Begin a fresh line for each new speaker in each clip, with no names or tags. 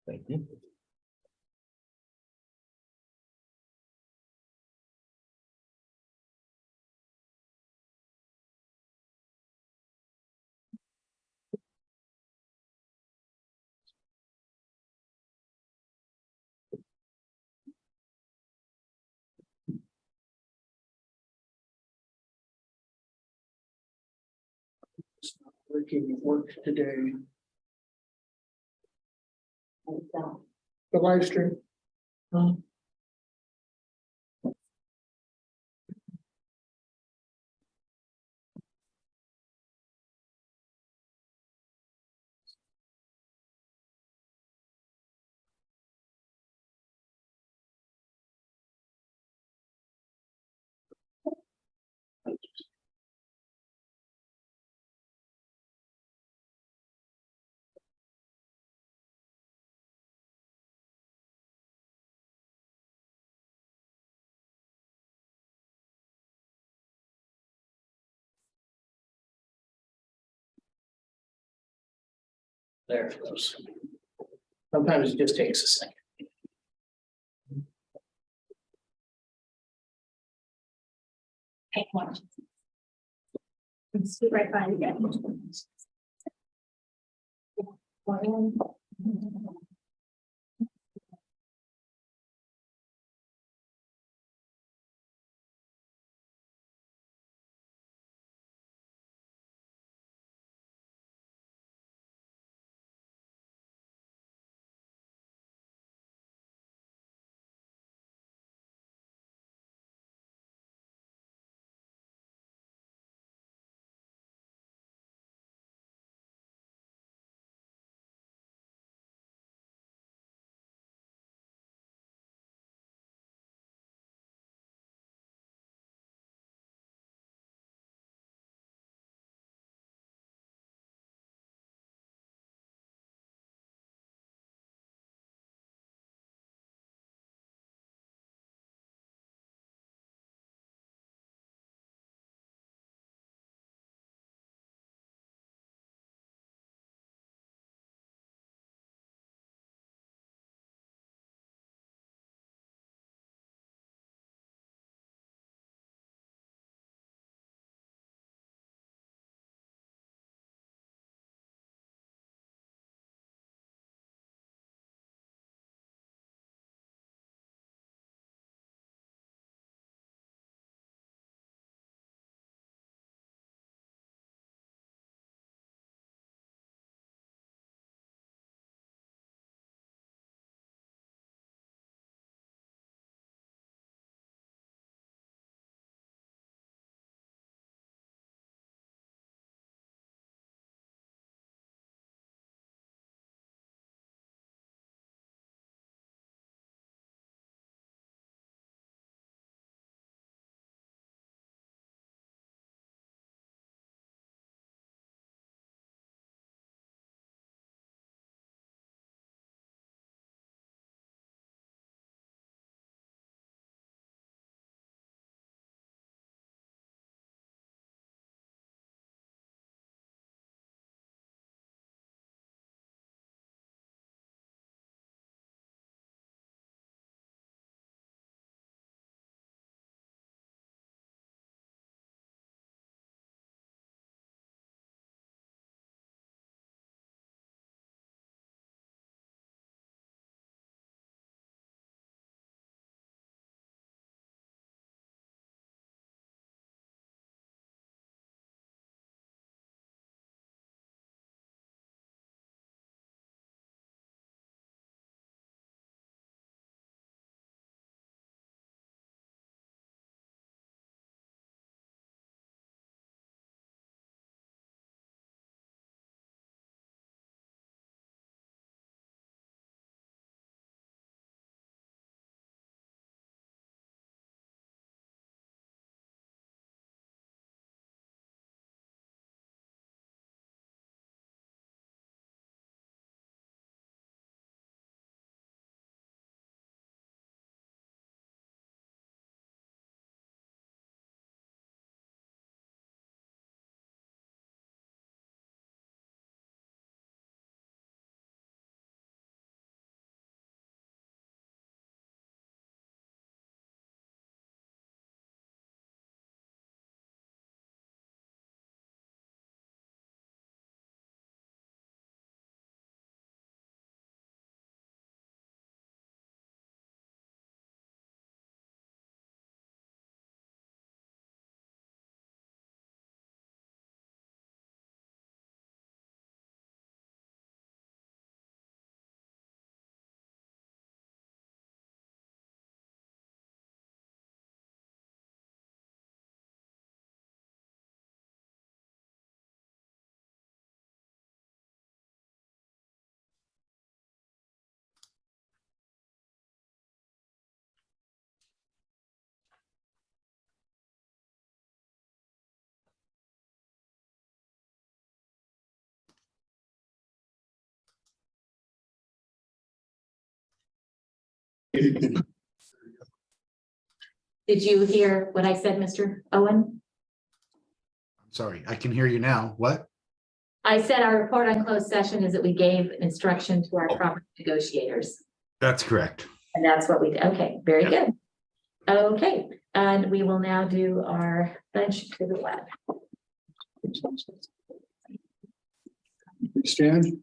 Thank you.
Working at work today. The live stream. There it goes. Sometimes it just takes a second.
Take one. Let's do right by you guys. Did you hear what I said, Mr. Owen?
Sorry, I can hear you now. What?
I said our report on closed session is that we gave instruction to our property negotiators.
That's correct.
And that's what we did. Okay, very good. Okay, and we will now do our bench to the web.
Stand.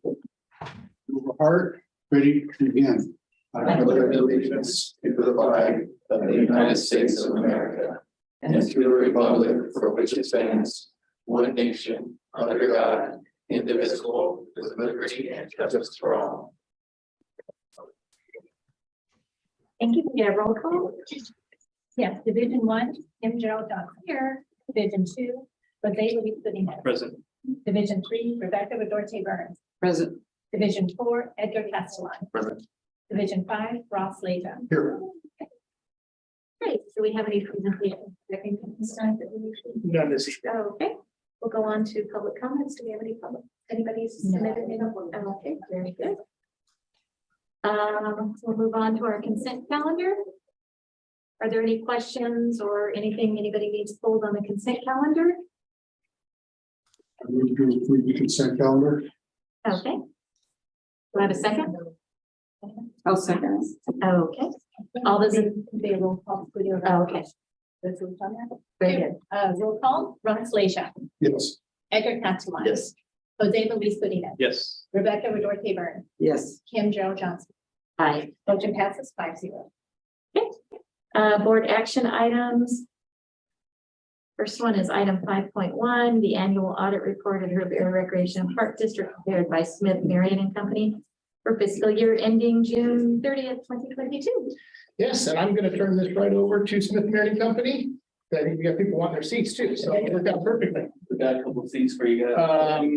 Over heart, ready to begin.
I pledge allegiance to the flag of the United States of America and to the republic for which it stands, one nation, under God, indivisible, with liberty and justice for all.
Thank you. Get a roll call. Yes, Division 1, Kim Gerald Johnson here. Division 2, Jose Luis Godinez.
Present.
Division 3, Rebecca Redorte Burns.
Present.
Division 4, Edgar Castellan.
Present.
Division 5, Ross Leja.
Here.
Great. Do we have any presentations?
None this evening.
Okay, we'll go on to public comments. Do we have any public, anybody submitted? Okay, very good. We'll move on to our consent calendar. Are there any questions or anything anybody needs pulled on the consent calendar?
I move to approve the consent calendar.
Okay. Do I have a second?
I'll second.
Okay. All those in. Okay. Very good. Roll call, Ross Leja.
Yes.
Edgar Castellan.
Yes.
Jose Luis Godinez.
Yes.
Rebecca Redorte Burns.
Yes.
Kim Gerald Johnson. Aye. Motion passes 5-0. Okay. Board action items. First one is item 5.1, the annual audit report of the Herb Area Recreation and Park District prepared by Smith, Marion and Company for fiscal year ending June 30th, 2022.
Yes, and I'm gonna turn this right over to Smith Marion Company. I think we got people wanting their seats too, so it worked out perfectly.
We got a couple of seats for you guys.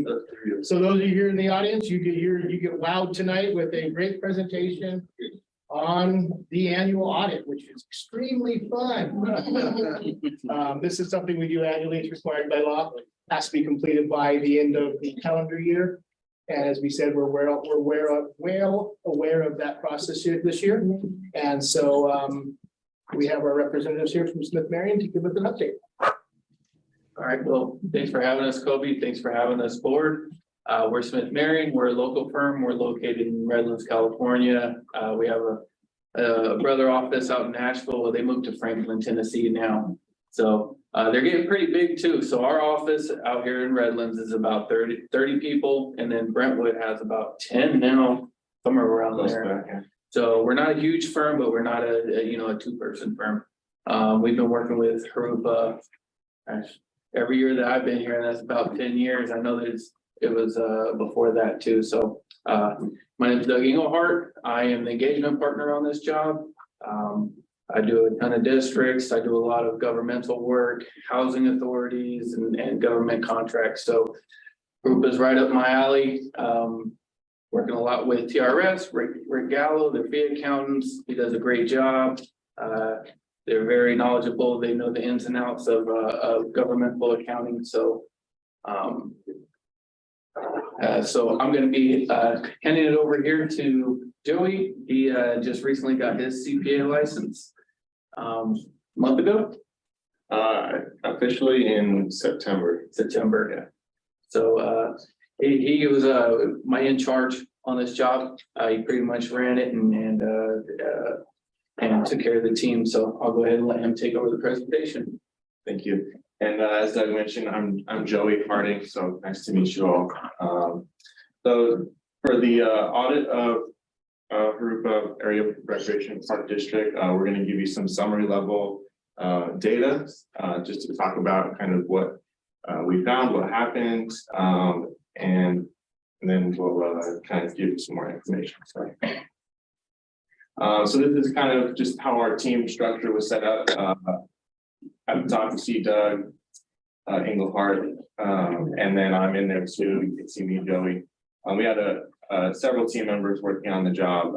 So those of you here in the audience, you get wowed tonight with a great presentation on the annual audit, which is extremely fun. This is something we do annually. It's required by law. Has to be completed by the end of the calendar year. And as we said, we're well aware of that process here this year. And so we have our representatives here from Smith Marion to give us an update.
All right, well, thanks for having us, Kobe. Thanks for having us board. We're Smith Marion. We're a local firm. We're located in Redlands, California. We have a brother office out in Nashville. Well, they moved to Franklin, Tennessee now. So they're getting pretty big too. So our office out here in Redlands is about 30 people. And then Brentwood has about 10 now, somewhere around there. So we're not a huge firm, but we're not a 2-person firm. We've been working with Harupa every year that I've been here, and that's about 10 years. I know that it was before that too. So my name is Doug Engelhardt. I am the engagement partner on this job. I do a ton of districts. I do a lot of governmental work, housing authorities and government contracts. So Harupa is right up my alley. Working a lot with TRS, Rick Gallo, their fee accountants. He does a great job. They're very knowledgeable. They know the ins and outs of governmental accounting. So I'm going to be handing it over here to Joey. He just recently got his CPA license a month ago.
Officially in September.
Yeah. So he was my in charge on this job. He pretty much ran it and took care of the team. So I'll go ahead and let him take over the presentation.
Thank you. And as Doug mentioned, I'm Joey Harding. So nice to meet you all. So for the audit of Harupa Area Recreation Park District, we're going to give you some summary level data just to talk about kind of what we found, what happened, and then we'll kind of give you some more information. So this is kind of just how our team structure was set up. At the top, you see Doug Engelhardt, and then I'm in there too. You can see me, Joey. We had several team members working on the job.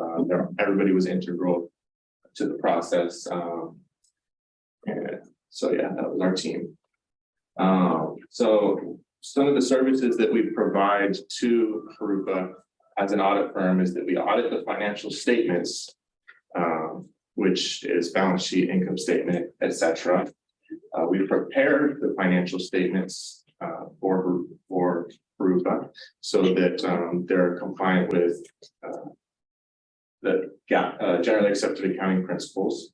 Everybody was integral to the process. And so yeah, that was our team. So some of the services that we provide to Harupa as an audit firm is that we audit the financial statements which is balance sheet, income statement, etc. We prepared the financial statements for Aruba so that they're compliant with the generally accepted accounting principles,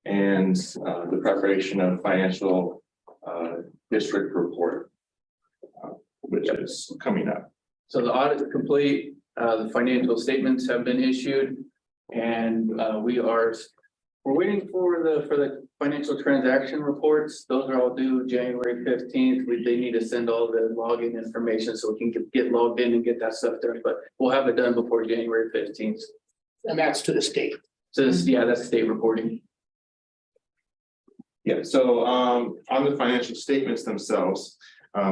and the preparation of financial district report, which is coming up.
So the audit is complete, the financial statements have been issued, and we're waiting for the financial transaction reports. Those are all due January 15th. They need to send all the login information so we can get logged in and get that stuff done, but we'll have it done before January 15th.
And that's to the state.
So this, yeah, that's state reporting.
Yeah, so on the financial statements themselves,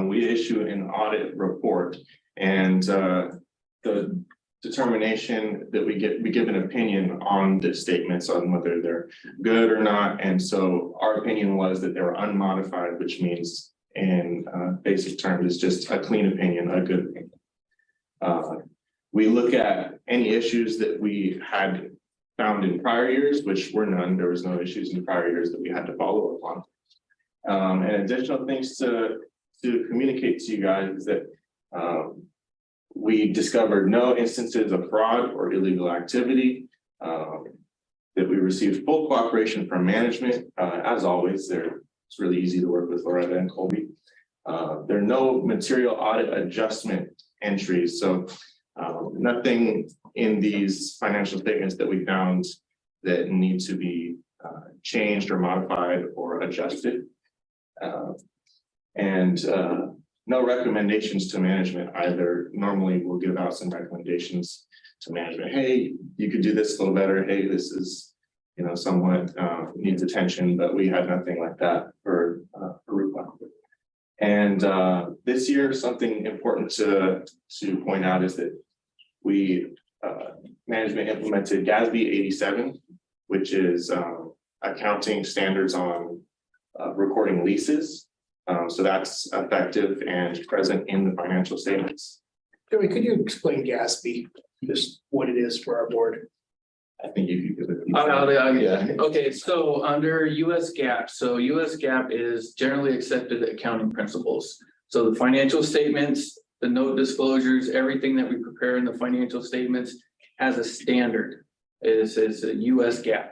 we issue an audit report, and the determination that we give an opinion on the statements on whether they're good or not. And so our opinion was that they were unmodified, which means in basic terms, it's just a clean opinion, a good opinion. We look at any issues that we had found in prior years, which were none. There was no issues in prior years that we had to follow up on. And additional things to communicate to you guys is that we discovered no instances of fraud or illegal activity, that we received full cooperation from management. As always, it's really easy to work with Loretta and Colby. There are no material audit adjustment entries. So nothing in these financial statements that we found that need to be changed or modified or adjusted. And no recommendations to management either. Normally we'll give out some recommendations to management. Hey, you could do this a little better. Hey, this is, somewhat needs attention, but we had nothing like that for Aruba. And this year, something important to point out is that we management implemented GASB 87, which is accounting standards on recording leases. So that's effective and present in the financial statements.
Joey, could you explain GASB, just what it is for our board?
I think you could give it.
Yeah. Okay, so under US GAAP, so US GAAP is generally accepted accounting principles. So the financial statements, the note disclosures, everything that we prepare in the financial statements has a standard. Is a US GAAP.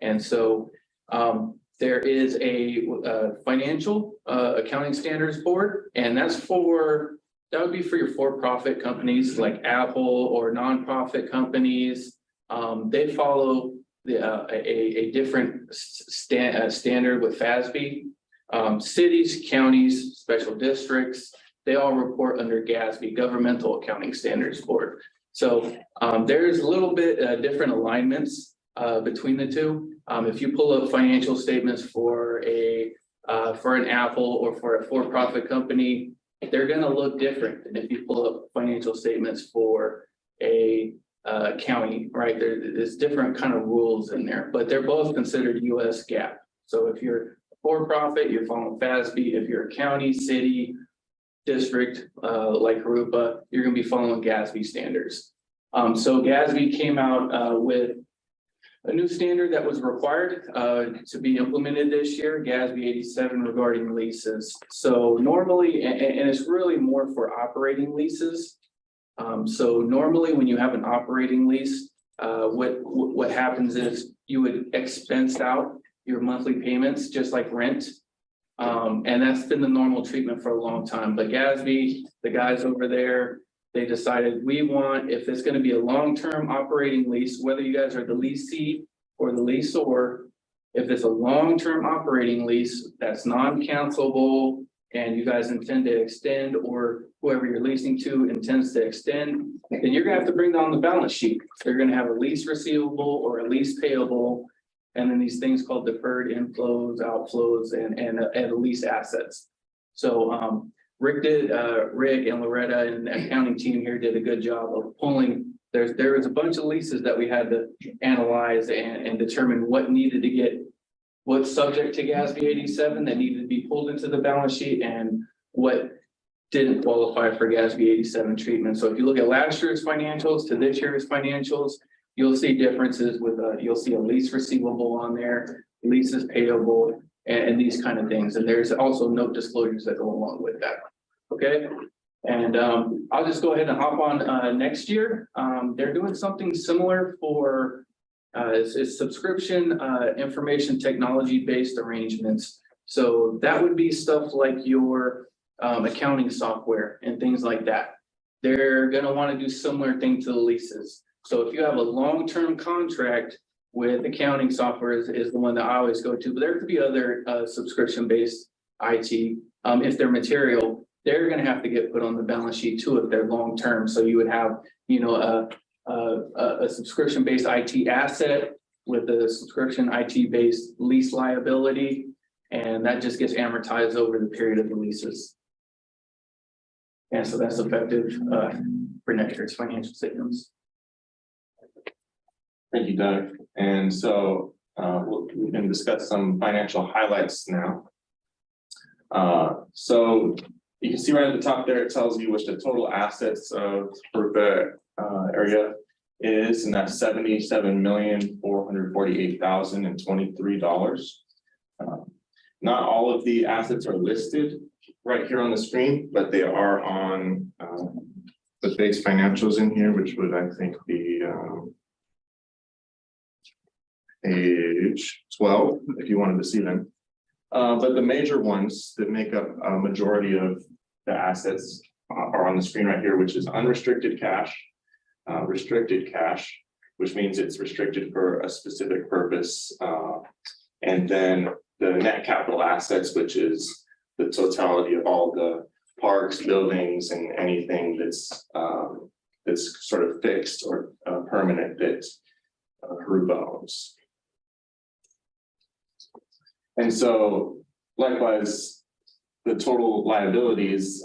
And so there is a financial accounling standards board, and that would be for your for-profit companies like Apple or nonprofit companies. They follow a different standard with FASB. Cities, counties, special districts, they all report under GASB, Governmental Accounting Standards Board. So there's a little bit different alignments between the two. If you pull up financial statements for an Apple or for a for-profit company, they're going to look different than if you pull up financial statements for a county, right? There's different kind of rules in there, but they're both considered US GAAP. So if you're for-profit, you're following FASB. If you're a county, city, district, like Aruba, you're going to be following GASB standards. So GASB came out with a new standard that was required to be implemented this year, GASB 87 regarding leases. So normally, and it's really more for operating leases. So normally when you have an operating lease, what happens is you would expense out your monthly payments just like rent. And that's been the normal treatment for a long time. But GASB, the guys over there, they decided if it's going to be a long-term operating lease, whether you guys are the leasee or the leaseor, if it's a long-term operating lease that's non-cancelable and you guys intend to extend, or whoever you're leasing to intends to extend, then you're gonna have to bring down the balance sheet. They're gonna have a lease receivable or a lease payable, and then these things called deferred inflows, outflows, and lease assets. So Rick and Loretta and the accounting team here did a good job of pulling. There was a bunch of leases that we had to analyze and determine what's subject to GASB 87 that needed to be pulled into the balance sheet and what didn't qualify for GASB 87 treatment. So if you look at last year's financials to this year's financials, you'll see differences with, you'll see a lease receivable on there, leases payable, and these kind of things. And there's also note disclosures that go along with that. Okay? And I'll just go ahead and hop on next year. They're doing something similar for it's subscription information technology based arrangements. So that would be stuff like your accounting software and things like that. They're gonna want to do similar thing to the leases. So if you have a long-term contract with accounting software is the one that I always go to, but there could be other subscription-based IT. If they're material, they're gonna have to get put on the balance sheet too if they're long-term. So you would have, you know, a subscription-based IT asset with a subscription IT-based lease liability, and that just gets amortized over the period of the leases. And so that's effective for next year's financial statements.
Thank you, Doug. And so we can discuss some financial highlights now. So you can see right at the top there, it tells you which the total assets of Harupa area is, and that's $77,448,023. Not all of the assets are listed right here on the screen, but they are on the base financials in here, which would, I think, be page 12, if you wanted to see them. But the major ones that make up a majority of the assets are on the screen right here, which is unrestricted cash, restricted cash, which means it's restricted for a specific purpose, and then the net capital assets, which is the totality of all the parks, buildings, and anything that's sort of fixed or permanent that Harupa owns. And so likewise, the total liabilities,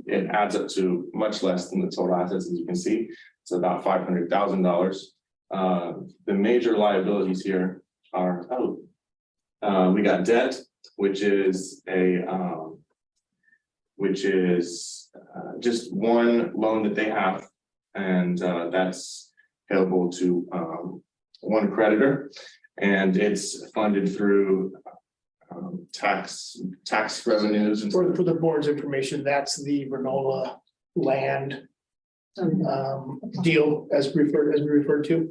it adds up to much less than the total assets, as you can see. It's about $500,000. The major liabilities here are, we got debt, which is just one loan that they have, and that's payable to one creditor, and it's funded through tax revenues. And
For the board's information, that's the Vernola land deal as we referred to,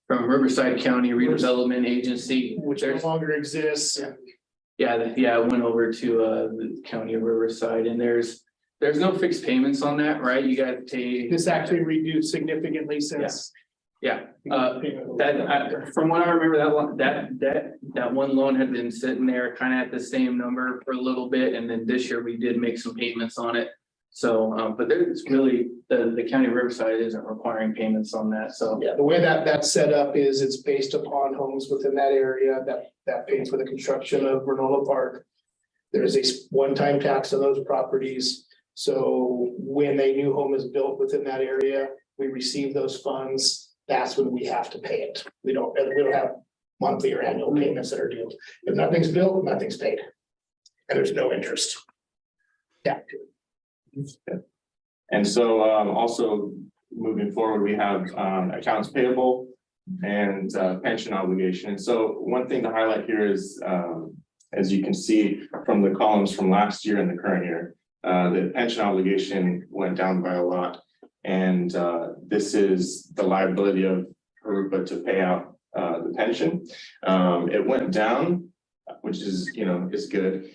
From Riverside County Redevelopment Agency,
which no longer exists.
yeah, it went over to the county of Riverside, and there's no fixed payments on that, right? You got to pay.
This actually reduced significantly since.
From what I remember, that one loan had been sitting there kind of at the same number for a little bit, and then this year we did make some payments on it. So, but there's really, the county of Riverside isn't requiring payments on that, so.
Yeah, the way that's set up is it's based upon homes within that area that pays for the construction of Vernola Park. There is a one-time tax on those properties. So when a new home is built within that area, we receive those funds. That's when we have to pay it. We don't have monthly or annual payments that are due. If nothing's built, nothing's paid. And there's no interest. Yeah.
And so also moving forward, we have accounts payable and pension obligation. And so one thing to highlight here is, as you can see from the columns from last year and the current year, the pension obligation went down by a lot. And this is the liability of Harupa to pay out the pension. It went down, which is, is good.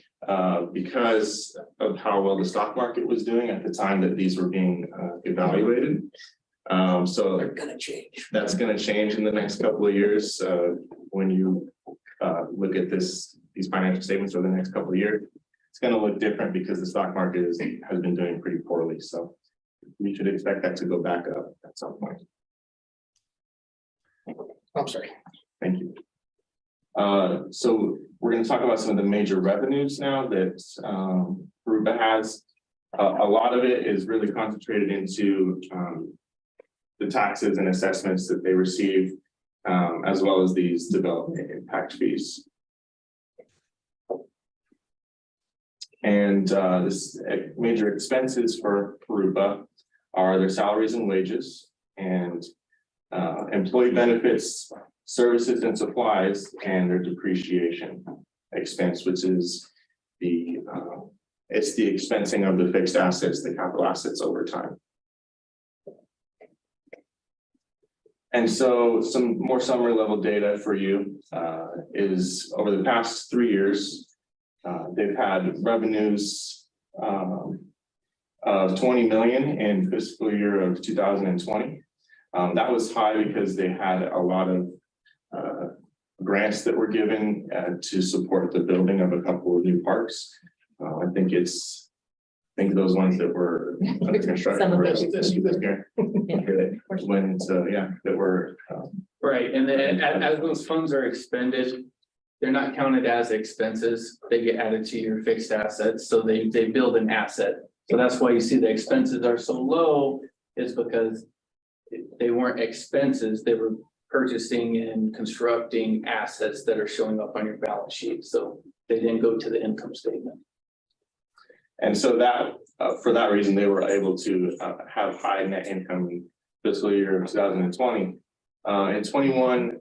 Because of how well the stock market was doing at the time that these were being evaluated. So
They're gonna change.
that's going to change in the next couple of years. When you look at these financial statements over the next couple of years, it's going to look different because the stock market has been doing pretty poorly. So we should expect that to go back up at some point.
I'm sorry.
Thank you. So we're going to talk about some of the major revenues now that Harupa has. A lot of it is really concentrated into the taxes and assessments that they receive, as well as these development impact fees. And this major expenses for Harupa are their salaries and wages. And employee benefits, services and supplies, and their depreciation expense, which is it's the expensing of the fixed assets, the capital assets over time. And so some more summary level data for you is over the past 3 years, they've had revenues of 20 million in fiscal year of 2020. That was high because they had a lot of grants that were given to support the building of a couple of new parks. I think those ones that were under construction.
Some of
were-
those.
Went into, that were,
Right, and then as those funds are expended, they're not counted as expenses, they get added to your fixed assets, so they build an asset. So that's why you see the expenses are so low, is because they weren't expenses, they were purchasing and constructing assets that are showing up on your balance sheet, so they didn't go to the income statement.
and so that, for that reason, they were able to have high net income in fiscal year of 2020. In 21,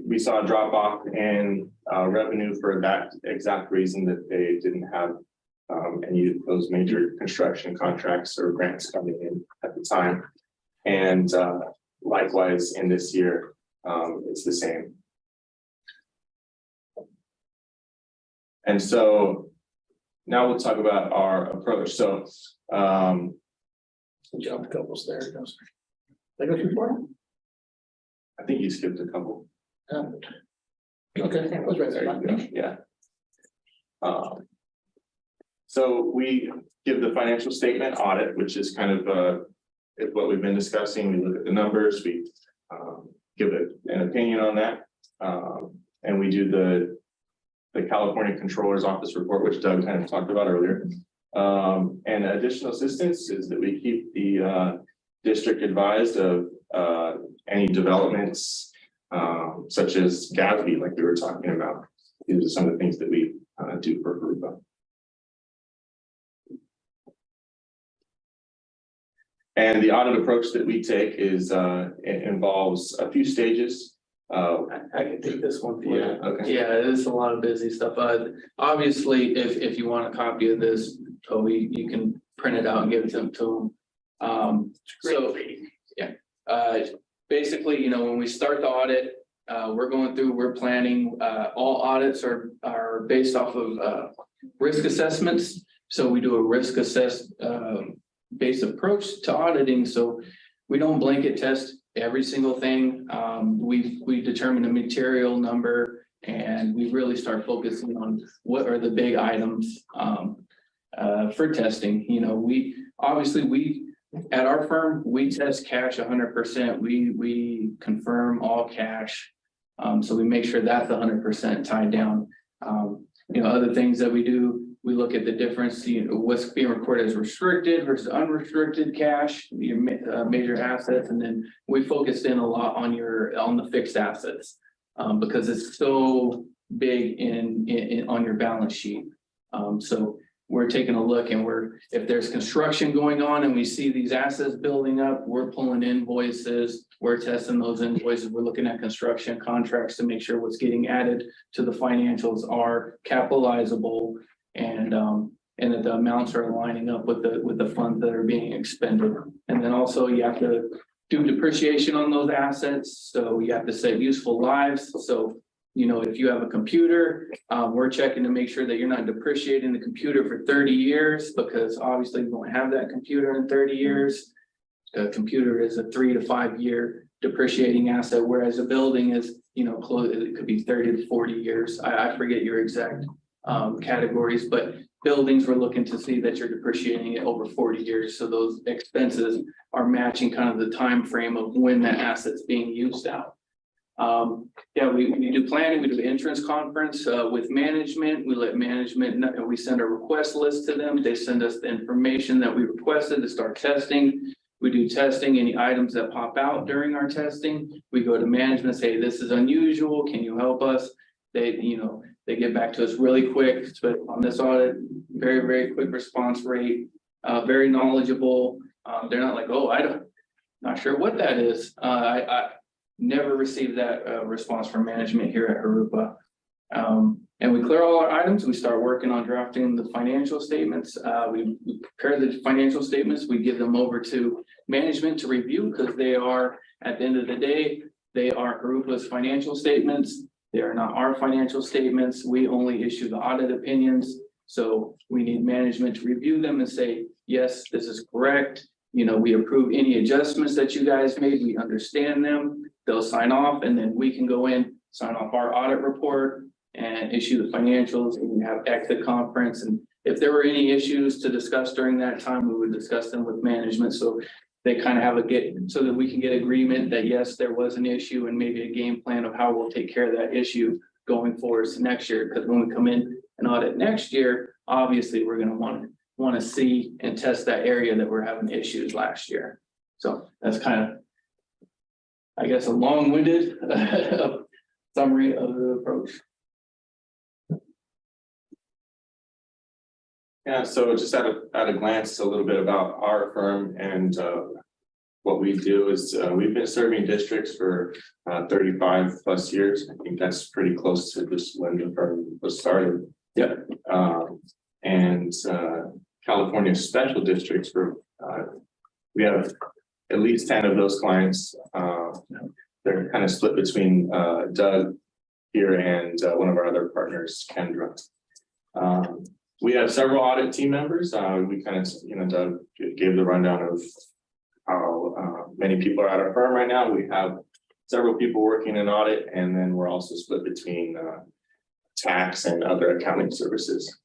we saw a drop off in revenue for that exact reason, that they didn't have any of those major construction contracts or grants coming in at the time. And likewise, in this year, it's the same. And so now we'll talk about our approach. So
Jump a couple stairs. Did I go too far?
I think you skipped a couple.
Okay, that was right
There
there.
you go, yeah. So we give the financial statement audit, which is kind of is what we've been discussing. We look at the numbers, we give an opinion on that. And we do the California Controller's Office report, which Doug kind of talked about earlier. And additional assistance is that we keep the district advised of any developments such as GASB, like we were talking about. These are some of the things that we do for Harupa. And the audit approach that we take is it involves a few stages.
I can take this one for you.
Yeah, okay.
Yeah, it is a lot of busy stuff. Obviously, if you want a copy of this, Toby, you can print it out and give it to them. So, yeah, basically, when we start the audit, we're planning, all audits are based off of risk assessments. So we do a risk based approach to auditing. So we don't blanket test every single thing. We determine a material number, and we really start focusing on what are the big items for testing. We at our firm, we test cash 100%. We confirm all cash. So we make sure that's 100% tied down. Other things that we do, we look at the difference, what's being recorded as restricted versus unrestricted cash, your major assets, and then we focused in a lot on the fixed assets because it's so big on your balance sheet. So we're taking a look, and if there's construction going on and we see these assets building up, we're pulling invoices, we're testing those invoices, we're looking at construction contracts to make sure what's getting added to the financials are capitalizable, and that the amounts are lining up with the funds that are being expended. And then also you have to do depreciation on those assets, so you have to set useful lives. So if you have a computer, we're checking to make sure that you're not depreciating the computer for 30 years, because obviously you won't have that computer in 30 years. A computer is a 3 to 5 year depreciating asset, whereas a building is, it could be 30 to 40 years. I forget your exact categories, but buildings, we're looking to see that you're depreciating it over 40 years. So those expenses are matching kind of the time frame of when that asset's being used out. We do planning, we do the insurance conference with management. We let management know, and we send a request list to them. They send us the information that we requested to start testing. We do testing, any items that pop out during our testing. We go to management and say, this is unusual, can you help us? They get back to us really quick, but on this audit, very, very quick response rate, very knowledgeable. They're not like, oh, Not sure what that is. I never received that response from management here at Harupa. And we clear all our items. We start working on drafting the financial statements. We prepare the financial statements. We give them over to management to review because they are, at the end of the day, they are Harupa's financial statements. They are not our financial statements. We only issue the audit opinions. So we need management to review them and say, yes, this is correct. You know, we approve any adjustments that you guys made. We understand them. They'll sign off and then we can go in, sign off our audit report and issue the financials, and we have exit conference. And if there were any issues to discuss during that time, we would discuss them with management. So they kind of have so that we can get agreement that yes, there was an issue and maybe a game plan of how we'll take care of that issue going forward to next year. Because when we come in and audit next year, obviously we're going to want to see and test that area that we're having issues last year. So that's kind of, I guess, a long-winded summary of the approach.
Yeah, so just at a glance, a little bit about our firm and what we do is we've been serving districts for 35 plus years. I think that's pretty close to just when the firm was started.
Yeah.
And California special districts we have at least 10 of those clients. They're kind of split between Doug here and one of our other partners, Kendra. We have several audit team members. We kind of, Doug gave the rundown of how many people are at our firm right now. We have several people working in audit, and then we're also split between tax and other accounting services.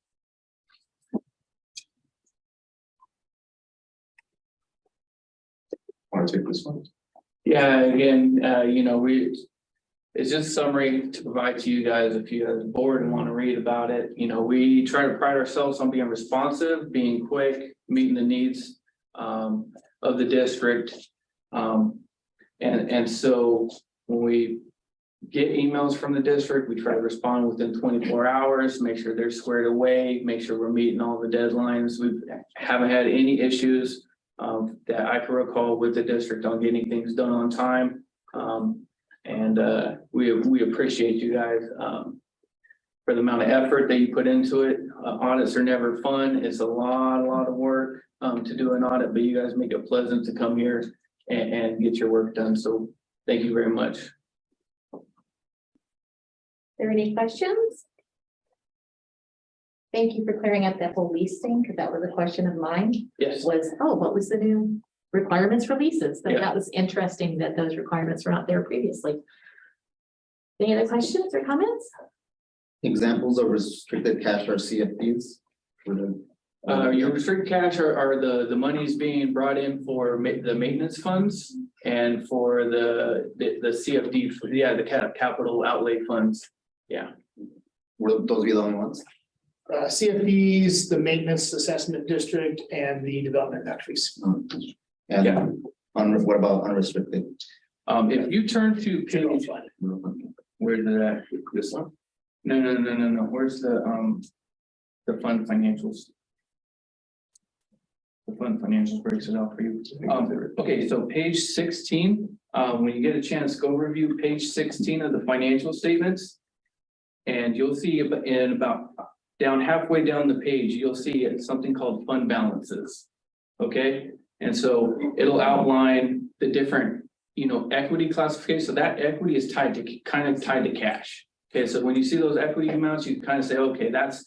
Want to take this one?
Yeah, again, it's just a summary to provide to you guys if you as a board and want to read about it. We try to pride ourselves on being responsive, being quick, meeting the needs of the district. And so when we get emails from the district, we try to respond within 24 hours, make sure they're squared away, make sure we're meeting all the deadlines. We haven't had any issues that I can recall with the district on getting things done on time. And we appreciate you guys for the amount of effort that you put into it. Audits are never fun. It's a lot of work to do an audit, but you guys make it pleasant to come here and get your work done. So thank you very much.
Are there any questions? Thank you for clearing up that whole lease thing, because that was a question of mine.
Yes.
Was, what was the new requirements for leases? But
Yeah.
that was interesting that those requirements were not there previously. Any other questions or comments?
Examples of restricted cash or CFDs?
Your restricted cash are the monies being brought in for the maintenance funds and for the CFD, the capital outlay funds. Yeah.
Will those be the only ones?
CFDs, the maintenance assessment district, and the development factories.
And
Yeah.
What about unrestricted?
If you turn to
General
page,
fund.
where's it at? This one? No. Where's the fund financials? The fund financials breaks it out for you. Okay, so page 16, when you get a chance, go review page 16 of the financial statements. And you'll see in about down halfway down the page, you'll see something called fund balances. Okay, and so it'll outline the different, equity classification. So that equity is tied to cash. Okay, so when you see those equity amounts, you kind of say, okay, that's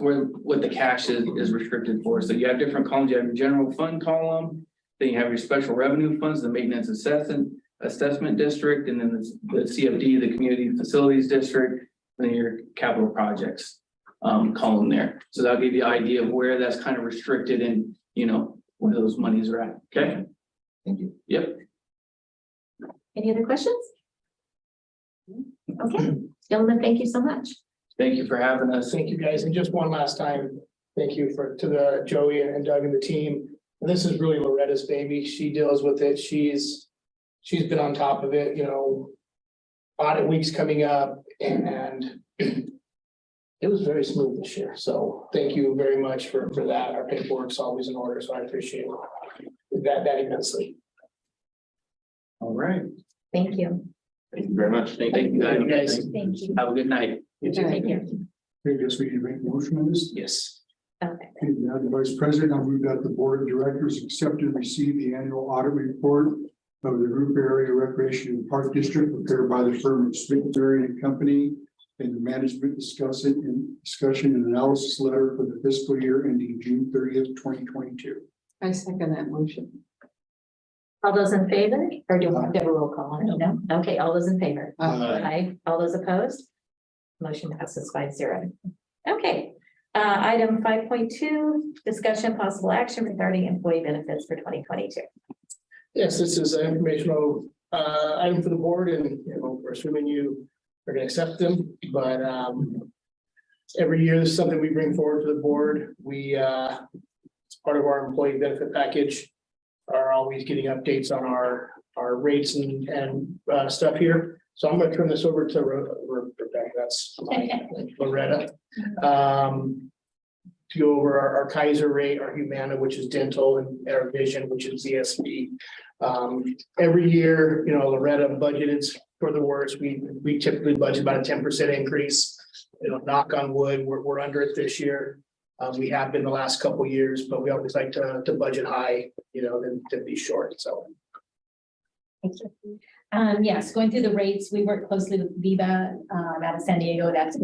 what the cash is restricted for. So you have different columns. You have your general fund column, then you have your special revenue funds, the maintenance assessment district, and then the CFD, the community facilities district, and then your capital projects column there. So that'll give you an idea of where that's kind of restricted and where those monies are at. Okay.
Thank you.
Yep.
Any other questions? Okay, gentlemen, thank you so much.
Thank you for having us.
Thank you, guys. And just one last time, thank you to the Joey and Doug and the team. And this is really Loretta's baby. She deals with it. She's been on top of it, audit week's coming up, and it was very smooth this year. So thank you very much for that. Our paperwork's always in order, so I appreciate that immensely.
All right,
Thank you.
Thank you very much.
thank you
You
guys.
guys.
Thank you.
Have a good night.
You too.
Take care.
I guess we need to make a motion on this.
Yes.
Okay.
Okay, now the Vice President, I move that the Board of Directors accept and receive the annual audit report of the Group Area Recreation and Park District prepared by the firm of Smithberry and Company, and the management discussion and analysis letter for the fiscal year ending June 30th, 2022.
I second that motion.
All those in favor, or do you want to have a roll call on it? No? Okay, all those in favor? Aye. All those opposed? Motion passes 5-0. Okay, item 5.2, discussion possible action regarding employee benefits for 2022.
Yes, this is an informational item for the board, and we're assuming you are gonna accept them, but every year this is something we bring forward to the board. We it's part of our employee benefit package, are always getting updates on our rates and stuff here. So I'm gonna turn this over to Rebecca, that's Loretta. To go over our Kaiser rate, our Humana, which is dental, and our vision, which is VSP. Every year, Loretta budgeted for the worst. We typically budget about a 10% increase. Knock on wood, we're under it this year. We have been the last couple of years, but we always like to budget high, than to be short, so.
Yes, going through the rates, we work closely with Viva out of San Diego. That's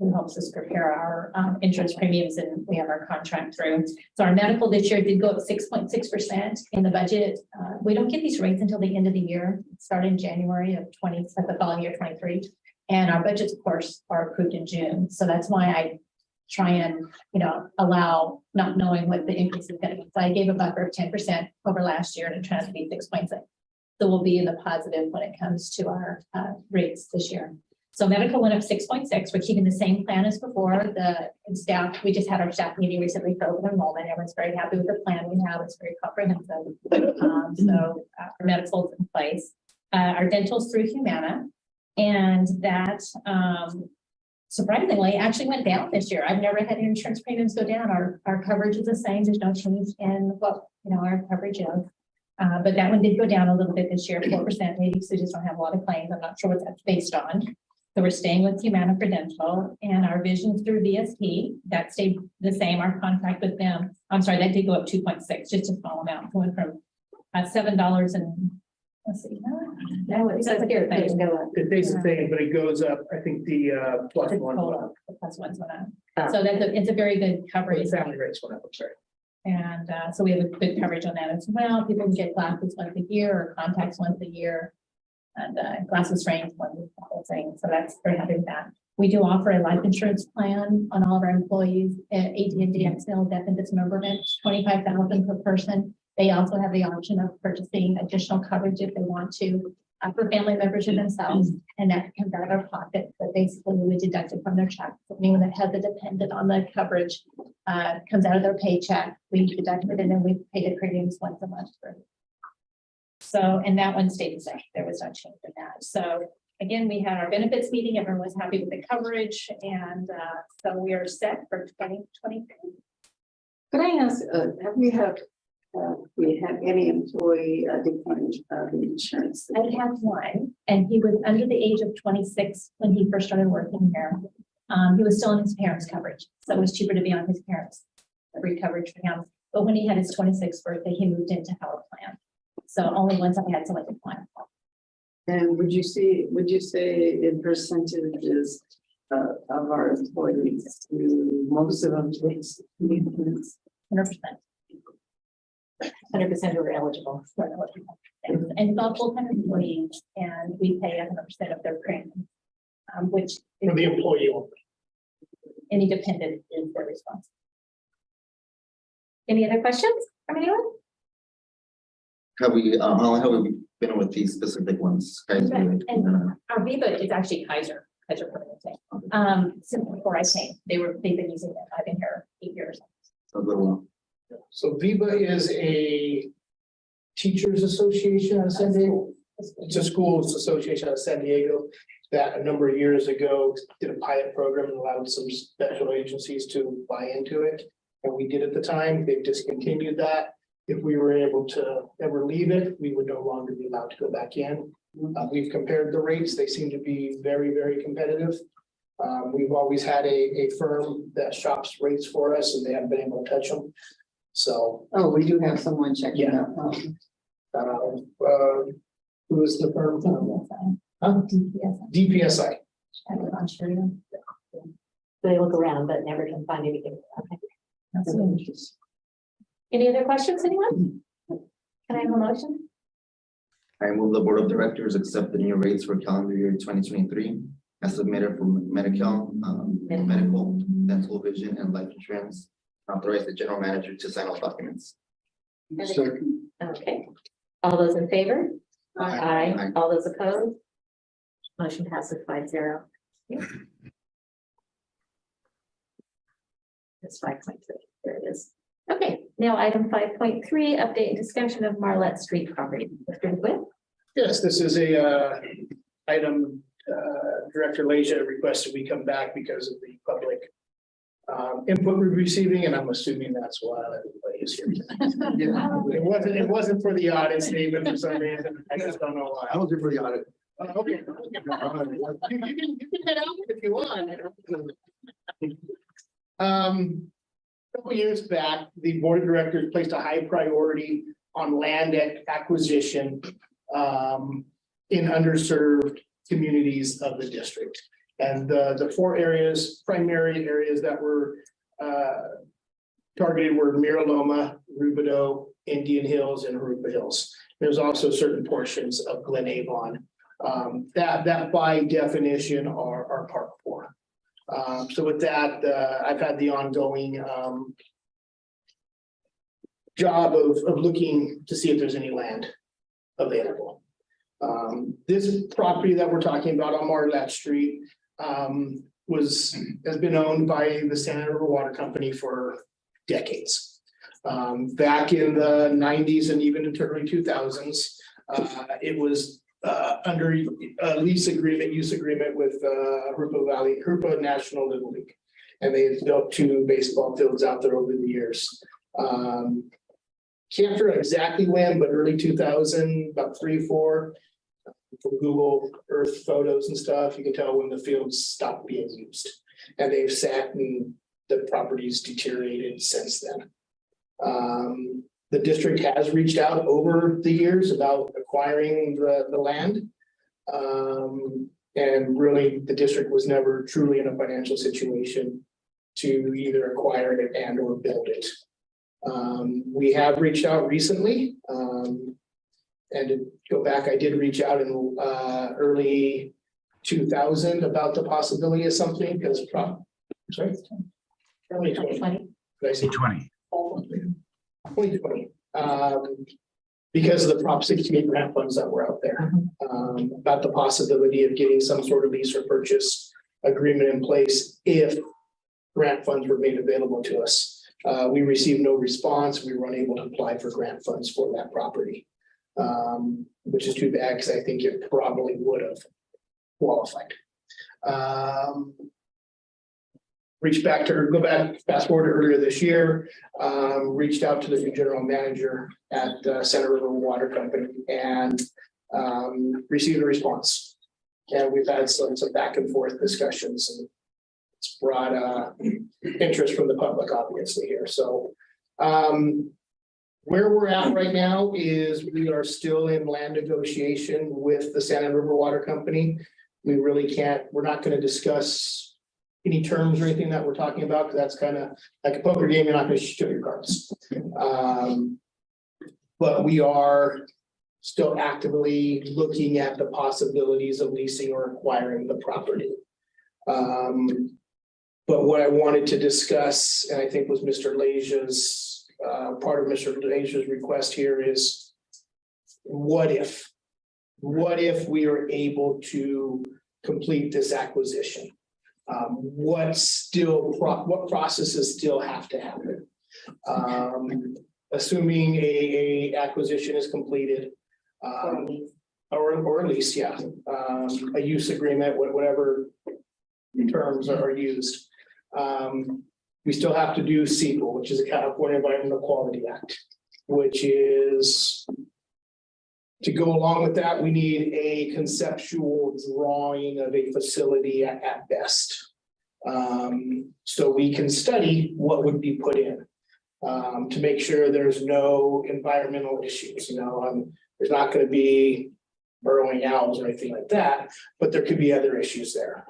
who helps us prepare our insurance premiums, and we have our contract through. So our medical this year did go up 6.6% in the budget. We don't get these rates until the end of the year, start in January of the following year, 23. And our budgets, of course, are approved in June. So that's why I try and, allow not knowing what the increase is going to be. So I gave a buffer of 10% over last year, and it tries to be 6.6. So we'll be in the positive when it comes to our rates this year. So medical went up 6.6. We're keeping the same plan as before. The staff, we just had our staff meeting recently for open enrollment. Everyone's very happy with the plan we have. It's very comprehensive. So our medical's in place. Our dental's through Humana, and that surprisingly actually went down this year. I've never had insurance premiums go down. Our coverage is the same. There's no change in what our coverage is. But that one did go down a little bit this year, 4%. Maybe because we just don't have a lot of claims. I'm not sure what that's based on. So we're staying with Humana for dental, and our vision through VSP, that stayed the same. Our contract with them, I'm sorry, that did go up 2.6, just a small amount, going from $7 and let's see.
No, it says here, things go up.
It stays the same, but it goes up, I think the plus
The
one.
total, the plus ones went up.
Oh.
So it's a very good coverage.
The family rates went up, I'm sorry.
And so we have a good coverage on that as well. People can get glasses once a year or contacts once a year. And glasses frames, one whole thing. So that's very happy with that. We do offer a life insurance plan on all of our employees at AT&T XL Death and Dismemberment, $25,000 per person. They also have the option of purchasing additional coverage if they want to for family members or themselves, and that comes out of our pocket. But basically, we deduct it from their check. So anyone that has a dependent on the coverage comes out of their paycheck. We deduct it, and then we pay the premiums once a month. So, and that one stayed the same. There was no change in that. So again, we had our benefits meeting. Everyone was happy with the coverage, and so we are set for 2023.
Could I ask, we have any employee decline of insurance?
I have one, and he was under the age of 26 when he first started working here. He was still on his parents' coverage, so it was cheaper to be on his parents' free coverage for him. But when he had his 26th birthday, he moved into health plan. So only once I had selected plan.
And would you say in percentages of our employees, most of them takes maintenance?
100%. 100% who are eligible. And it's all full-time employees, and we pay 100% of their premium, which
For the employee only.
any dependent is their response. Any other questions from anyone?
How long have we been with these specific ones? Kaiser,
And
Humana?
our Viva is actually Kaiser Permanente. Since before I came, they've been using it. I've been here 8 years.
A little while.
So Viva is a teachers association out of San Diego. It's a schools association out of San Diego that a number of years ago did a pilot program and allowed some special agencies to buy into it. And we did at the time. They've discontinued that. if we were able to ever leave it, we would no longer be allowed to go back in. We've compared the rates. They seem to be very, very competitive. We've always had a firm that shops rates for us and they haven't been able to touch them. So,
Oh, we do have someone checking
Yeah.
that.
who is the firm?
Oh,
DPSI.
I'm sure. They look around, but never can find anything. Okay. That's interesting. Any other questions, anyone? Can I have a motion?
I move the board of directors accept the new rates for calendar year 2023 as submitted from Medi-Cal, medical, dental, vision, and life insurance. Authorize the general manager to sign all documents.
Second.
Okay. All those in favor?
Aye.
Aye. All those opposed? Motion passes 5-0. That's 5.3. There it is. Okay, now item 5.3, update and discussion of Marlette Street property. Mr. DeWitt?
Yes, this is a item Director Leisha requested we come back because of the public input we're receiving, and I'm assuming that's why everybody is here. It wasn't for the audit statement for some reason. I just don't know why.
I was here for the audit.
Okay. You can head out if you want. A couple years back, the board of directors placed a high priority on land acquisition in underserved communities of the district. And the four primary areas that were targeted were Mira Loma, Rubidoux, Indian Hills, and Harupa Hills. There's also certain portions of Glen Avon that by definition are Park 4. So with that, I've had the ongoing job of looking to see if there's any land available. This property that we're talking about on Marlette Street has been owned by the Santa River Water Company for decades. Back in the 90s and even into early 2000s, it was under a use agreement with Harupa National Little League. And they built 2 baseball fields out there over the years. Can't figure out exactly when, but early 2000, about 3-4. From Google Earth photos and stuff, you can tell when the fields stopped being used. And they've sat and the property's deteriorated since then. The district has reached out over the years about acquiring the land. And really, the district was never truly in a financial situation to either acquire it and or build it. We have reached out recently. And to go back, I did reach out in early 2000 about the possibility of something because sorry. Early 2020. Did I say
20.
2020. Because of the Prop 68 grant funds that were out there. About the possibility of getting some sort of lease or purchase agreement in place if grant funds were made available to us. We received no response. We were unable to apply for grant funds for that property. Which is too bad because I think it probably would have qualified. Fast forward to earlier this year, reached out to the new general manager at Santa River Water Company and received a response. And we've had some back and forth discussions and it's brought interest from the public, obviously here. So where we're at right now is we are still in land negotiation with the Santa River Water Company. We really we're not going to discuss any terms or anything that we're talking about, because that's kind of like a poker game. You're not going to show your cards. But we are still actively looking at the possibilities of leasing or acquiring the property. But what I wanted to discuss, and I think was Mr. Leisha's part of Mr. Leisha's request here is, what if we are able to complete this acquisition? What processes still have to happen? Assuming a acquisition is completed, or at least, yeah, a use agreement, whatever terms are used. We still have to do CEQA, which is the California Environmental Quality Act. which is to go along with that, we need a conceptual drawing of a facility at best. So we can study what would be put in to make sure there's no environmental issues, there's not gonna be burrowing owls or anything like that, but there could be other issues there.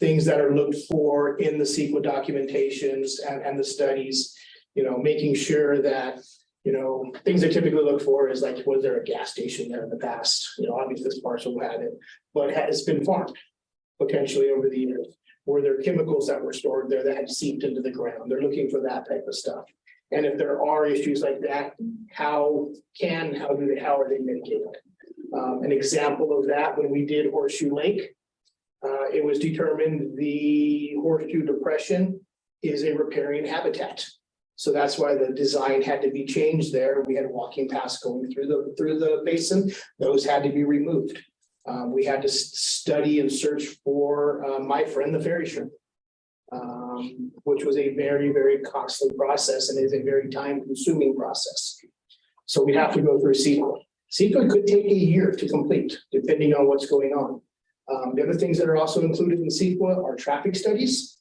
Things that are looked for in the CEQA documentations and the studies, making sure that, things I typically look for is like, was there a gas station there in the past? Obviously this parcel had it, but has been farmed potentially over the years. Were there chemicals that were stored there that had seeped into the ground? They're looking for that type of stuff. And if there are issues like that, how are they mitigated? An example of that, when we did Horseshoe Lake, it was determined the Horseshoe Depression is a riparian habitat. So that's why the design had to be changed there. We had walking paths going through the basin. Those had to be removed. We had to study and search for my friend, the fairy shrimp, which was a very, very costly process and is a very time-consuming process. So we have to go through CEQA. CEQA could take a year to complete, depending on what's going on. The other things that are also included in CEQA are traffic studies,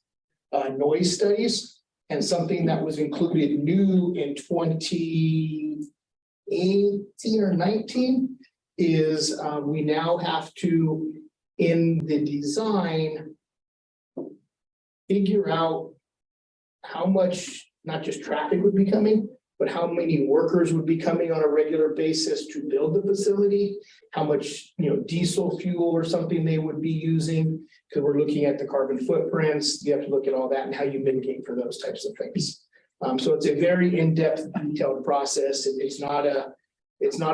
noise studies, and something that was included new in 2018 or 19 is we now have to, in the design, figure out how much, not just traffic would be coming, but how many workers would be coming on a regular basis to build the facility, how much, diesel fuel or something they would be using, because we're looking at the carbon footprints. You have to look at all that and how you mitigate for those types of things. So it's a very in-depth, detailed process. It's not a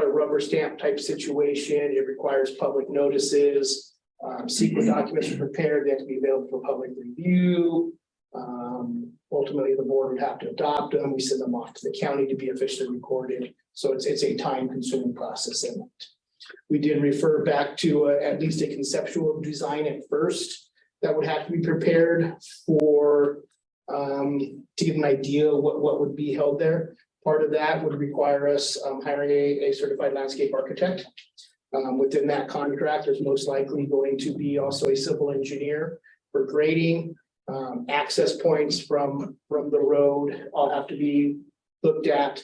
rubber stamp type situation. It requires public notices. CEQA documents are prepared. They have to be available for public review. Ultimately, the board would have to adopt them. We send them off to the county to be officially recorded. So it's a time-consuming process in it. We did refer back to at least a conceptual design at first that would have to be prepared for to get an idea what would be held there. Part of that would require us hiring a certified landscape architect. Within that contract, there's most likely going to be also a civil engineer for grading. Access points from the road all have to be looked at.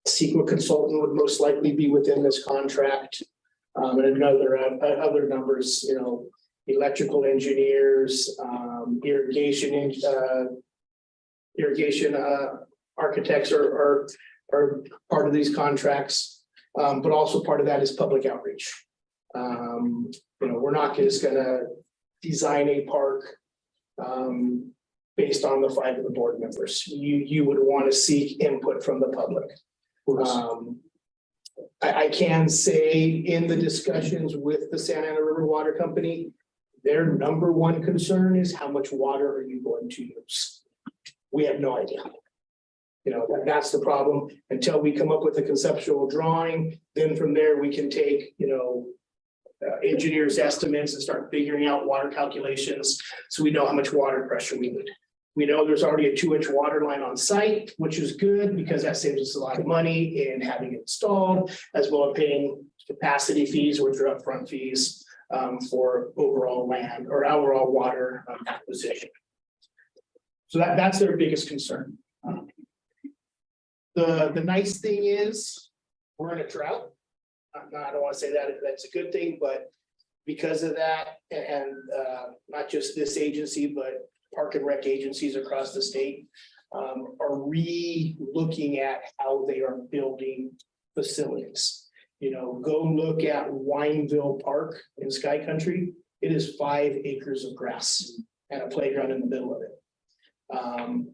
CEQA consultant would most likely be within this contract. And other numbers, electrical engineers, irrigation architects are part of these contracts. But also part of that is public outreach. We're not just gonna design a park based on the 5 of the board members. You would want to seek input from the public. I can say in the discussions with the Santa Ana River Water Company, their number one concern is how much water are you going to use? We have no idea. That's the problem. Until we come up with a conceptual drawing, then from there we can take, engineers' estimates and start figuring out water calculations. So we know how much water pressure we need. We know there's already a 2-inch water line on site, which is good because that saves us a lot of money in having it installed, as well as paying capacity fees, which are upfront fees for overall land or overall water acquisition. So that's their biggest concern. The nice thing is we're in a drought. I don't want to say that that's a good thing, but because of that, and not just this agency, but park and rec agencies across the state are re-looking at how they are building facilities. Go look at Wineville Park in Sky Country. It is 5 acres of grass and a playground in the middle of it.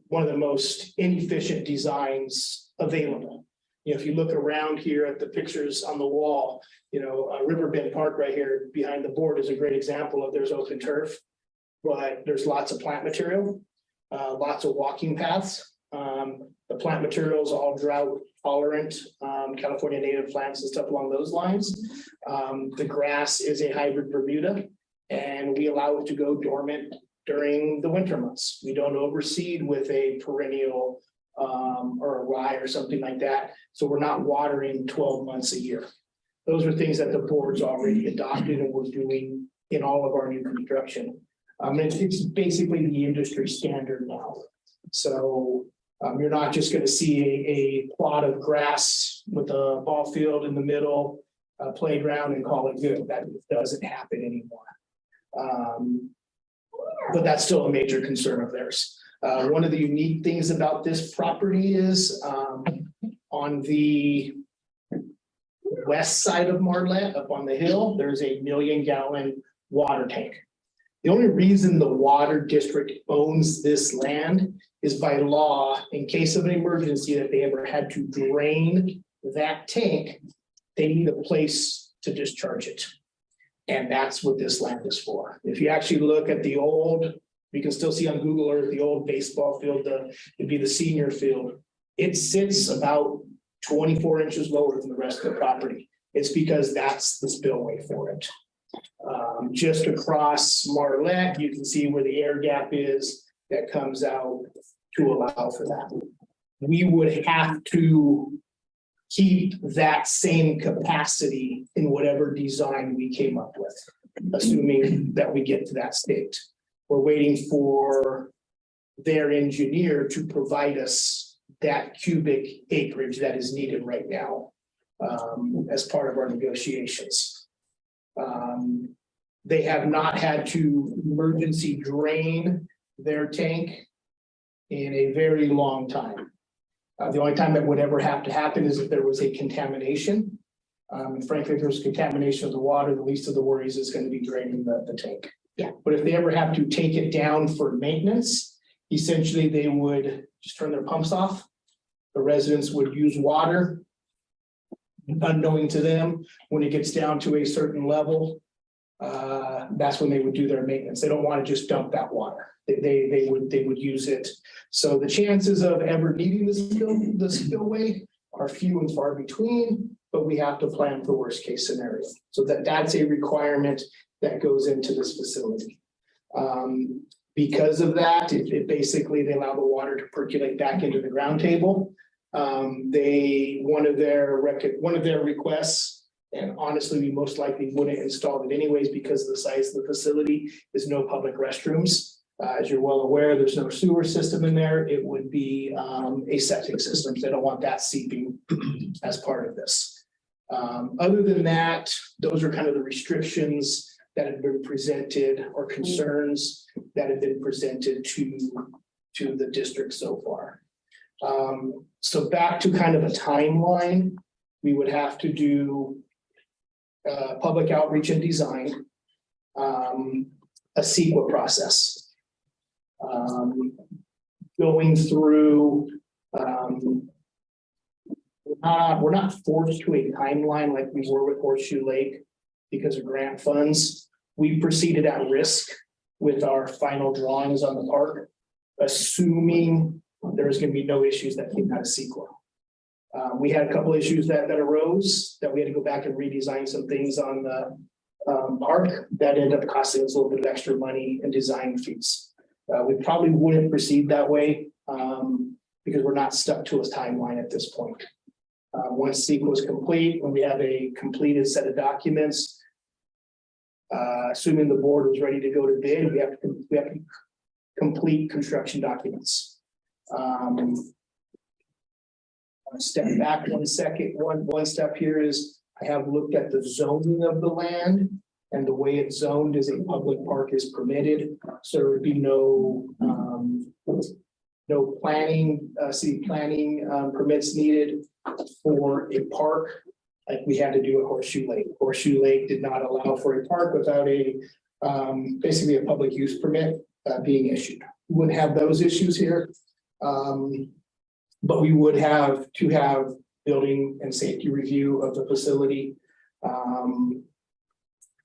One of the most inefficient designs available. If you look around here at the pictures on the wall, Riverbend Park right here behind the board is a great example of there's open turf, but there's lots of plant material, lots of walking paths. The plant materials all drought tolerant, California native plants and stuff along those lines. The grass is a hybrid Bermuda, and we allow it to go dormant during the winter months. We don't overseed with a perennial or a rye or something like that. So we're not watering 12 months a year. Those are things that the board's already adopted and we're doing in all of our new construction. It's basically the industry standard now. So you're not just gonna see a plot of grass with a ball field in the middle, a playground and call it good. That doesn't happen anymore. But that's still a major concern of theirs. One of the unique things about this property is on the west side of Marlette, up on the hill, there's a 1 million gallon water tank. The only reason the water district owns this land is by law, in case of an emergency, that they ever had to drain that tank, they need a place to discharge it. And that's what this land is for. If you actually look at the old, you can still see on Google Earth, the old baseball field, it'd be the senior field. It sits about 24 inches lower than the rest of the property. It's because that's the spillway for it. Just across Marlette, you can see where the air gap is that comes out to allow for that. We would have to keep that same capacity in whatever design we came up with, assuming that we get to that state. We're waiting for their engineer to provide us that cubic acreage that is needed right now as part of our negotiations. They have not had to emergency drain their tank in a very long time. The only time that would ever have to happen is if there was a contamination. And frankly, if there's contamination of the water, the least of the worries is going to be draining the tank.
Yeah.
But if they ever have to take it down for maintenance, essentially they would just turn their pumps off. The residents would use water, unknowing to them, when it gets down to a certain level. That's when they would do their maintenance. They don't want to just dump that water. They would use it. So the chances of ever needing the spillway are few and far between, but we have to plan for worst case scenario. So that's a requirement that goes into this facility. Because of that, it basically, they allow the water to percolate back into the ground table. One of their requests, and honestly, we most likely wouldn't install it anyways because of the size of the facility, is no public restrooms. As you're well aware, there's no sewer system in there. It would be a septic system. They don't want that seeping as part of this. Other than that, those are kind of the restrictions that have been presented or concerns that have been presented to the district so far. So back to kind of a timeline, we would have to do public outreach and design, a CEQA process. Going through, we're not forced to a timeline like we were with Horseshoe Lake because of grant funds. We proceeded at risk with our final drawings on the park, assuming there was going to be no issues that came out of CEQA. We had a couple issues that arose that we had to go back and redesign some things on the park that ended up costing us a little bit of extra money and design fees. We probably wouldn't proceed that way because we're not stuck to a timeline at this point. Once CEQA is complete, when we have a completed set of documents, assuming the board was ready to go to bid, we have to complete construction documents. Step back 1 second. One step here is I have looked at the zoning of the land, and the way it's zoned is a public park is permitted. So there would be no planning, city planning permits needed for a park like we had to do at Horseshoe Lake. Horseshoe Lake did not allow for a park without a basically a public use permit being issued. We wouldn't have those issues here. But we would have to have building and safety review of the facility.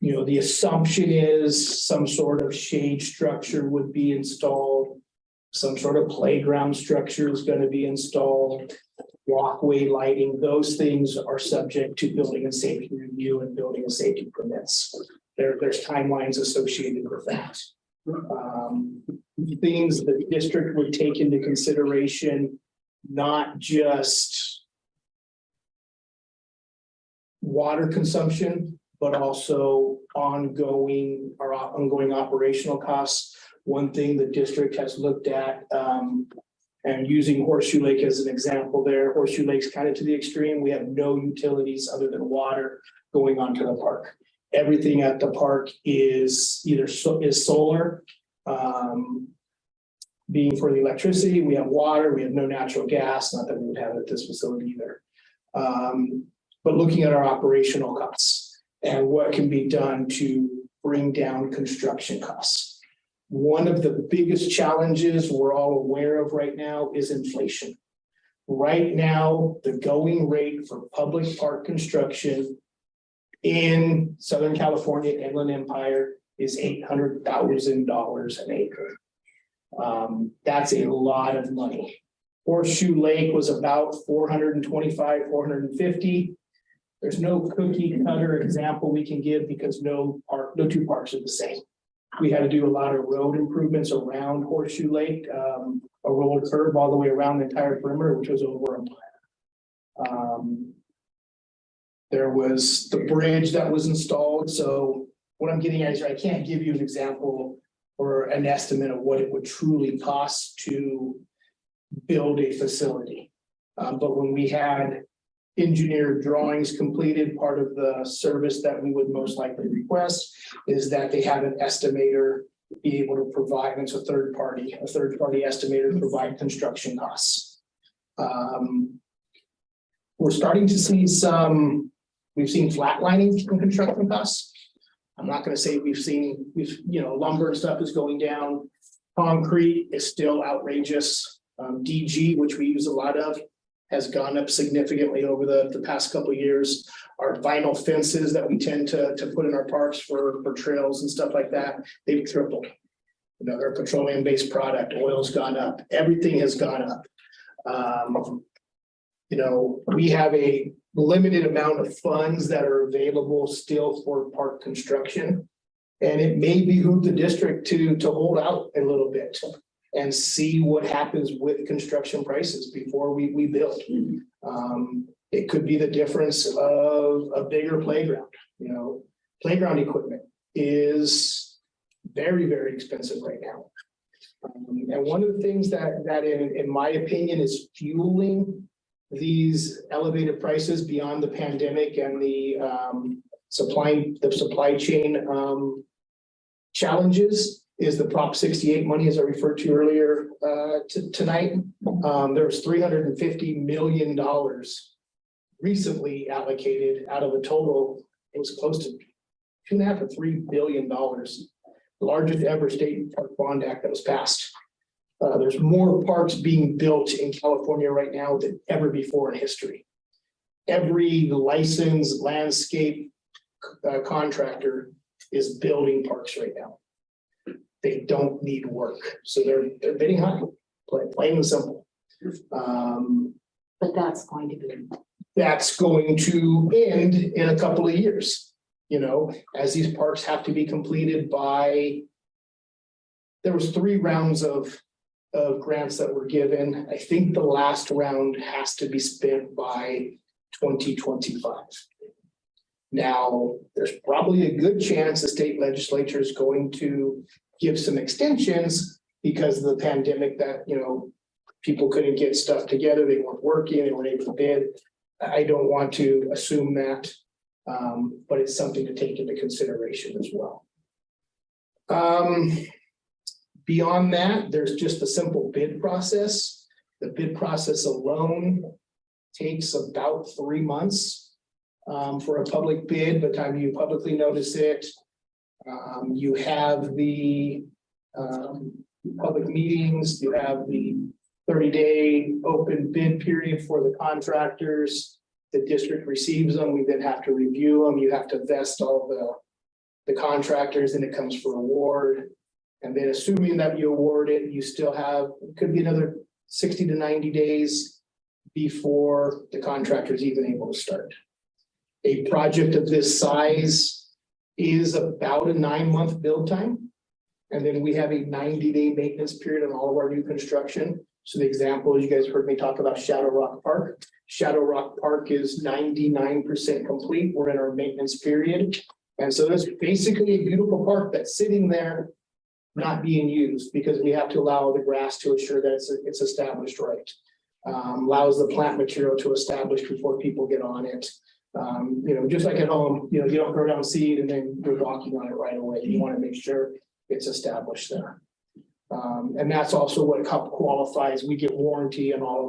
The assumption is some sort of shade structure would be installed. Some sort of playground structure is going to be installed. Walkway lighting, those things are subject to building and safety review and building and safety permits. There's timelines associated with that. Things the district would take into consideration not just water consumption, but also ongoing operational costs. One thing the district has looked at, and using Horseshoe Lake as an example there, Horseshoe Lake's kind of to the extreme. We have no utilities other than water going onto the park. Everything at the park is either solar, being for the electricity. We have water, we have no natural gas, not that we would have at this facility either. But looking at our operational costs and what can be done to bring down construction costs. One of the biggest challenges we're all aware of right now is inflation. Right now, the going rate for public park construction in Southern California, Inland Empire, is $800,000 an acre. That's a lot of money. Horseshoe Lake was about 425, 450. There's no cookie cutter example we can give because no two parks are the same. We had to do a lot of road improvements around Horseshoe Lake, a roller curve all the way around the entire perimeter, which was over a mile. There was the bridge that was installed. So what I'm getting at is I can't give you an example or an estimate of what it would truly cost to build a facility. But when we had engineered drawings completed, part of the service that we would most likely request is that they have an estimator be able to provide, and it's a third party estimator to provide construction costs. We're starting to see we've seen flatlining in construction costs. I'm not going to say lumber and stuff is going down. Concrete is still outrageous. DG, which we use a lot of, has gone up significantly over the past couple of years. Our vinyl fences that we tend to put in our parks for trails and stuff like that, they've tripled. They're a petroleum-based product. Oil's gone up. Everything has gone up. We have a limited amount of funds that are available still for park construction. And it may behoove the district to hold out a little bit and see what happens with construction prices before we build. It could be the difference of a bigger playground. Playground equipment is very, very expensive right now. And one of the things that in my opinion is fueling these elevated prices beyond the pandemic and the supply chain challenges is the Prop 68 money, as I referred to earlier tonight. There's $350 million recently allocated out of a total. It was close to $2.5 or $3 billion, the largest ever state park bond act that was passed. There's more parks being built in California right now than ever before in history. Every licensed landscape contractor is building parks right now. They don't need work, so they're bidding high, plain and simple.
But that's going
to end in a couple of years. As these parks have to be completed by. There was 3 rounds of grants that were given. I think the last round has to be spent by 2025. Now, there's probably a good chance the state legislature is going to give some extensions because of the pandemic that, people couldn't get stuff together. They weren't working, they weren't able to bid. I don't want to assume that, but it's something to take into consideration as well. Beyond that, there's just a simple bid process. The bid process alone takes about 3 months for a public bid. By the time you publicly notice it, you have the public meetings, you have the 30-day open bid period for the contractors. The district receives them. We then have to review them. You have to vest all the contractors, and it comes for award. And then assuming that you award it, you still have, it could be another 60 to 90 days before the contractor is even able to start. A project of this size is about a 9-month build time. And then we have a 90-day maintenance period on all of our new construction. So the example, you guys heard me talk about Shadow Rock Park. Shadow Rock Park is 99% complete. We're in our maintenance period. And so it's basically a beautiful park that's sitting there, not being used because we have to allow the grass to assure that it's established right. Allows the plant material to establish before people get on it. Just like at home, you don't throw down seed and then you're walking on it right away. You want to make sure it's established there. And that's also what qualifies. We get warranty on all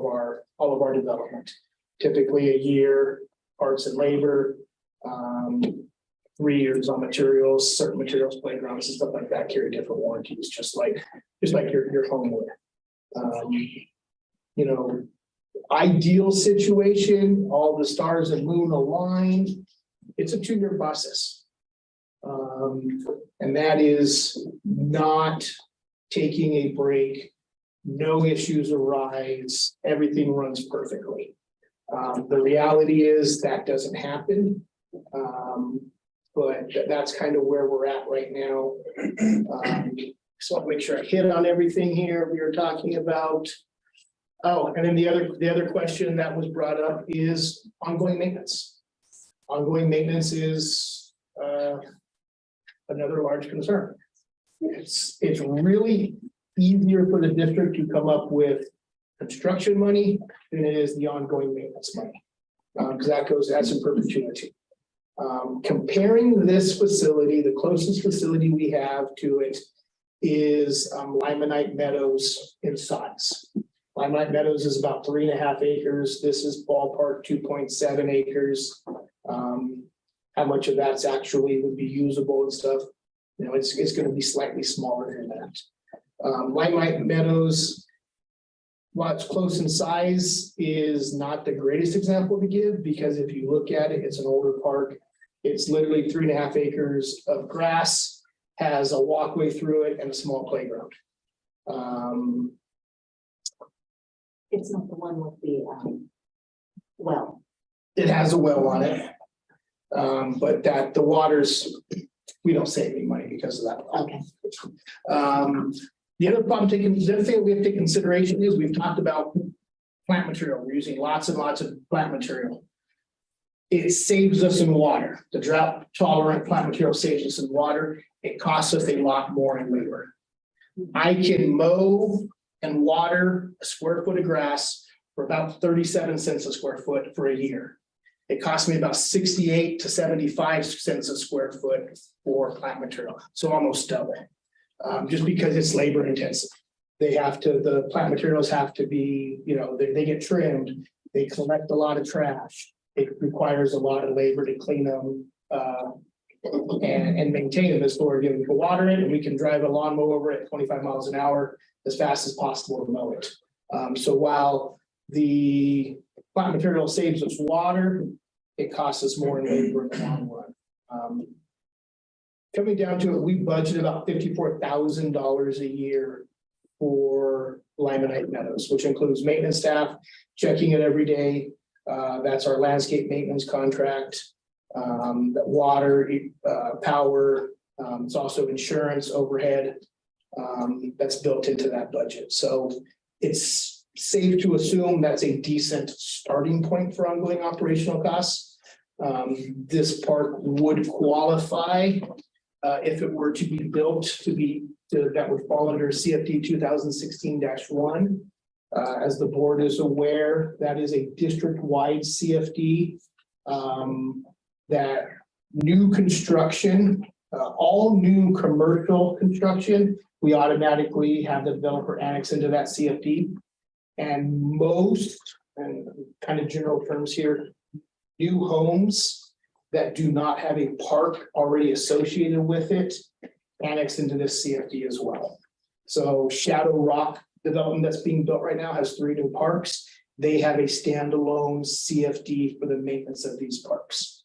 of our development. Typically a year, parts and labor, 3 years on materials, certain materials, playgrounds and stuff like that carry different warranties, just like your home would. Ideal situation, all the stars and moon aligned, it's a 2-year process. And that is not taking a break, no issues arise, everything runs perfectly. The reality is that doesn't happen. But that's kind of where we're at right now. So I'll make sure I hit on everything here we were talking about. Oh, and then the other question that was brought up is ongoing maintenance. Ongoing maintenance is another large concern. It's really easier for the district to come up with construction money than it is the ongoing maintenance money. Because that's in perpetuity. Comparing this facility, the closest facility we have to it is Limonite Meadows in size. Limonite Meadows is about 3.5 acres. This is ballpark 2.7 acres. How much of that's actually would be usable and stuff? It's going to be slightly smaller than that. Limonite Meadows, while it's close in size, is not the greatest example to give because if you look at it, it's an older park. It's literally 3.5 acres of grass, has a walkway through it and a small playground.
It's not the one with the, well.
It has a well on it. But the waters, we don't save any money because of that.
Okay.
The other thing we have to take consideration is we've talked about plant material. We're using lots and lots of plant material. It saves us in water. The drought tolerant plant material saves us in water. It costs us a lot more in labor. I can mow and water a square foot of grass for about 37 cents a square foot for a year. It costs me about 68 to 75 cents a square foot for plant material. So almost double, just because it's labor intensive. The plant materials have to be, they get trimmed. They collect a lot of trash. It requires a lot of labor to clean them and maintain them. As for we can water it and we can drive a lawnmower over at 25 miles an hour as fast as possible to mow it. So while the plant material saves us water, it costs us more in labor in the long run. Coming down to it, we budget about $54,000 a year for Limonite Meadows, which includes maintenance staff, checking it every day. That's our landscape maintenance contract, water, power. It's also insurance overhead that's built into that budget. So it's safe to assume that's a decent starting point for ongoing operational costs. This park would qualify if it were to be built that would fall under CFD 2016-1. As the board is aware, that is a district-wide CFD that new construction, all new commercial construction, we automatically have the developer annex into that CFD. And most, and kind of general terms here, new homes that do not have a park already associated with it, annexed into this CFD as well. So Shadow Rock development that's being built right now has 3 new parks. They have a standalone CFD for the maintenance of these parks.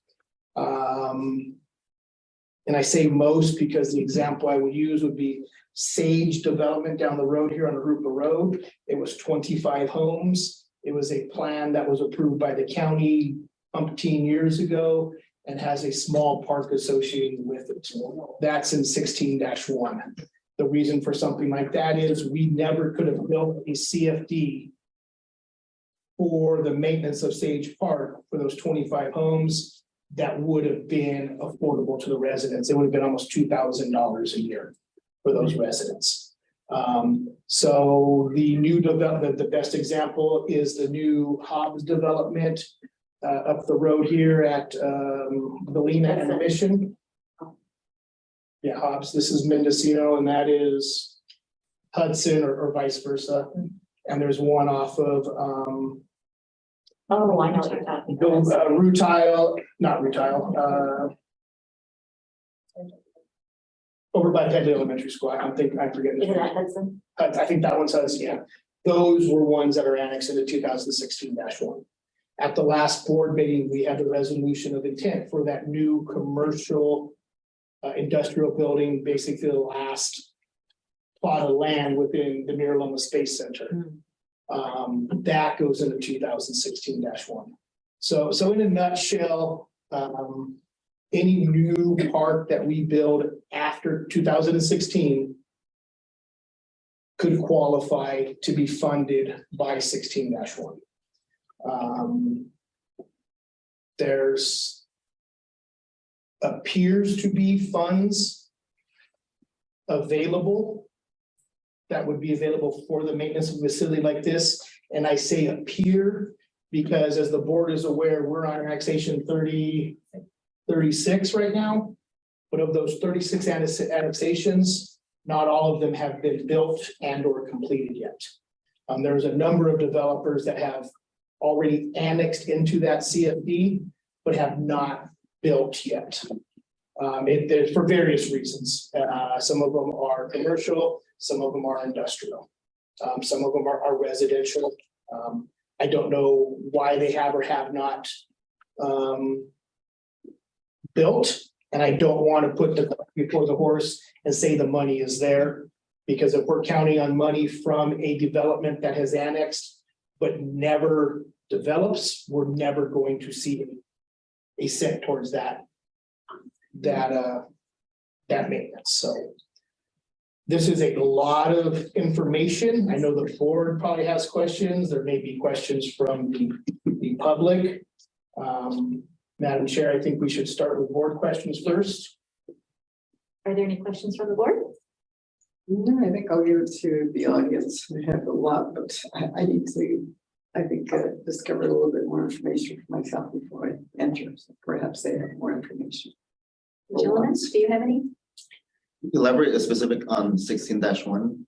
And I say most because the example I would use would be Sage development down the road here on Arupa Road. It was 25 homes. It was a plan that was approved by the county umpteen years ago and has a small park associated with it. That's in 16-1. The reason for something like that is we never could have built a CFD for the maintenance of Sage Park for those 25 homes that would have been affordable to the residents. It would have been almost $2,000 a year for those residents. So the new development, the best example is the new Hobbs development up the road here at Galena and Mission. Yeah, Hobbs, this is Mendocino and that is Hudson or vice versa. And there's one off of
Oh, I know what you're talking
Bill,
about.
Rutile, not Rutile, over by Headley Elementary School. I'm forgetting.
Isn't that Hudson?
I think that one says, yeah. Those were ones that are annexed into 2016-1. At the last board meeting, we had the resolution of intent for that new commercial industrial building, basically the last plot of land within the Mira Loma Space Center. That goes into 2016-1. So in a nutshell, any new park that we build after 2016 could qualify to be funded by 16-1. There's appears to be funds available that would be available for the maintenance of a facility like this. And I say appear because as the board is aware, we're on annexation 36 right now. But of those 36 annexations, not all of them have been built and or completed yet. There's a number of developers that have already annexed into that CFD, but have not built yet. There's for various reasons. Some of them are commercial, some of them are industrial. Some of them are residential. I don't know why they have or have not built. And I don't want to put the cart before the horse and say the money is there. Because if we're counting on money from a development that has annexed, but never develops, we're never going to see a cent towards that maintenance. So this is a lot of information. I know the board probably has questions. There may be questions from the public. Madam Chair, I think we should start with board questions first.
Are there any questions from the board?
No, I think I'll give it to the audience. I have a lot, but I need to, I think, discover a little bit more information for myself before I enter. So perhaps they have more information.
Gentlemen, do you have any?
Elaborate a specific on 16-1.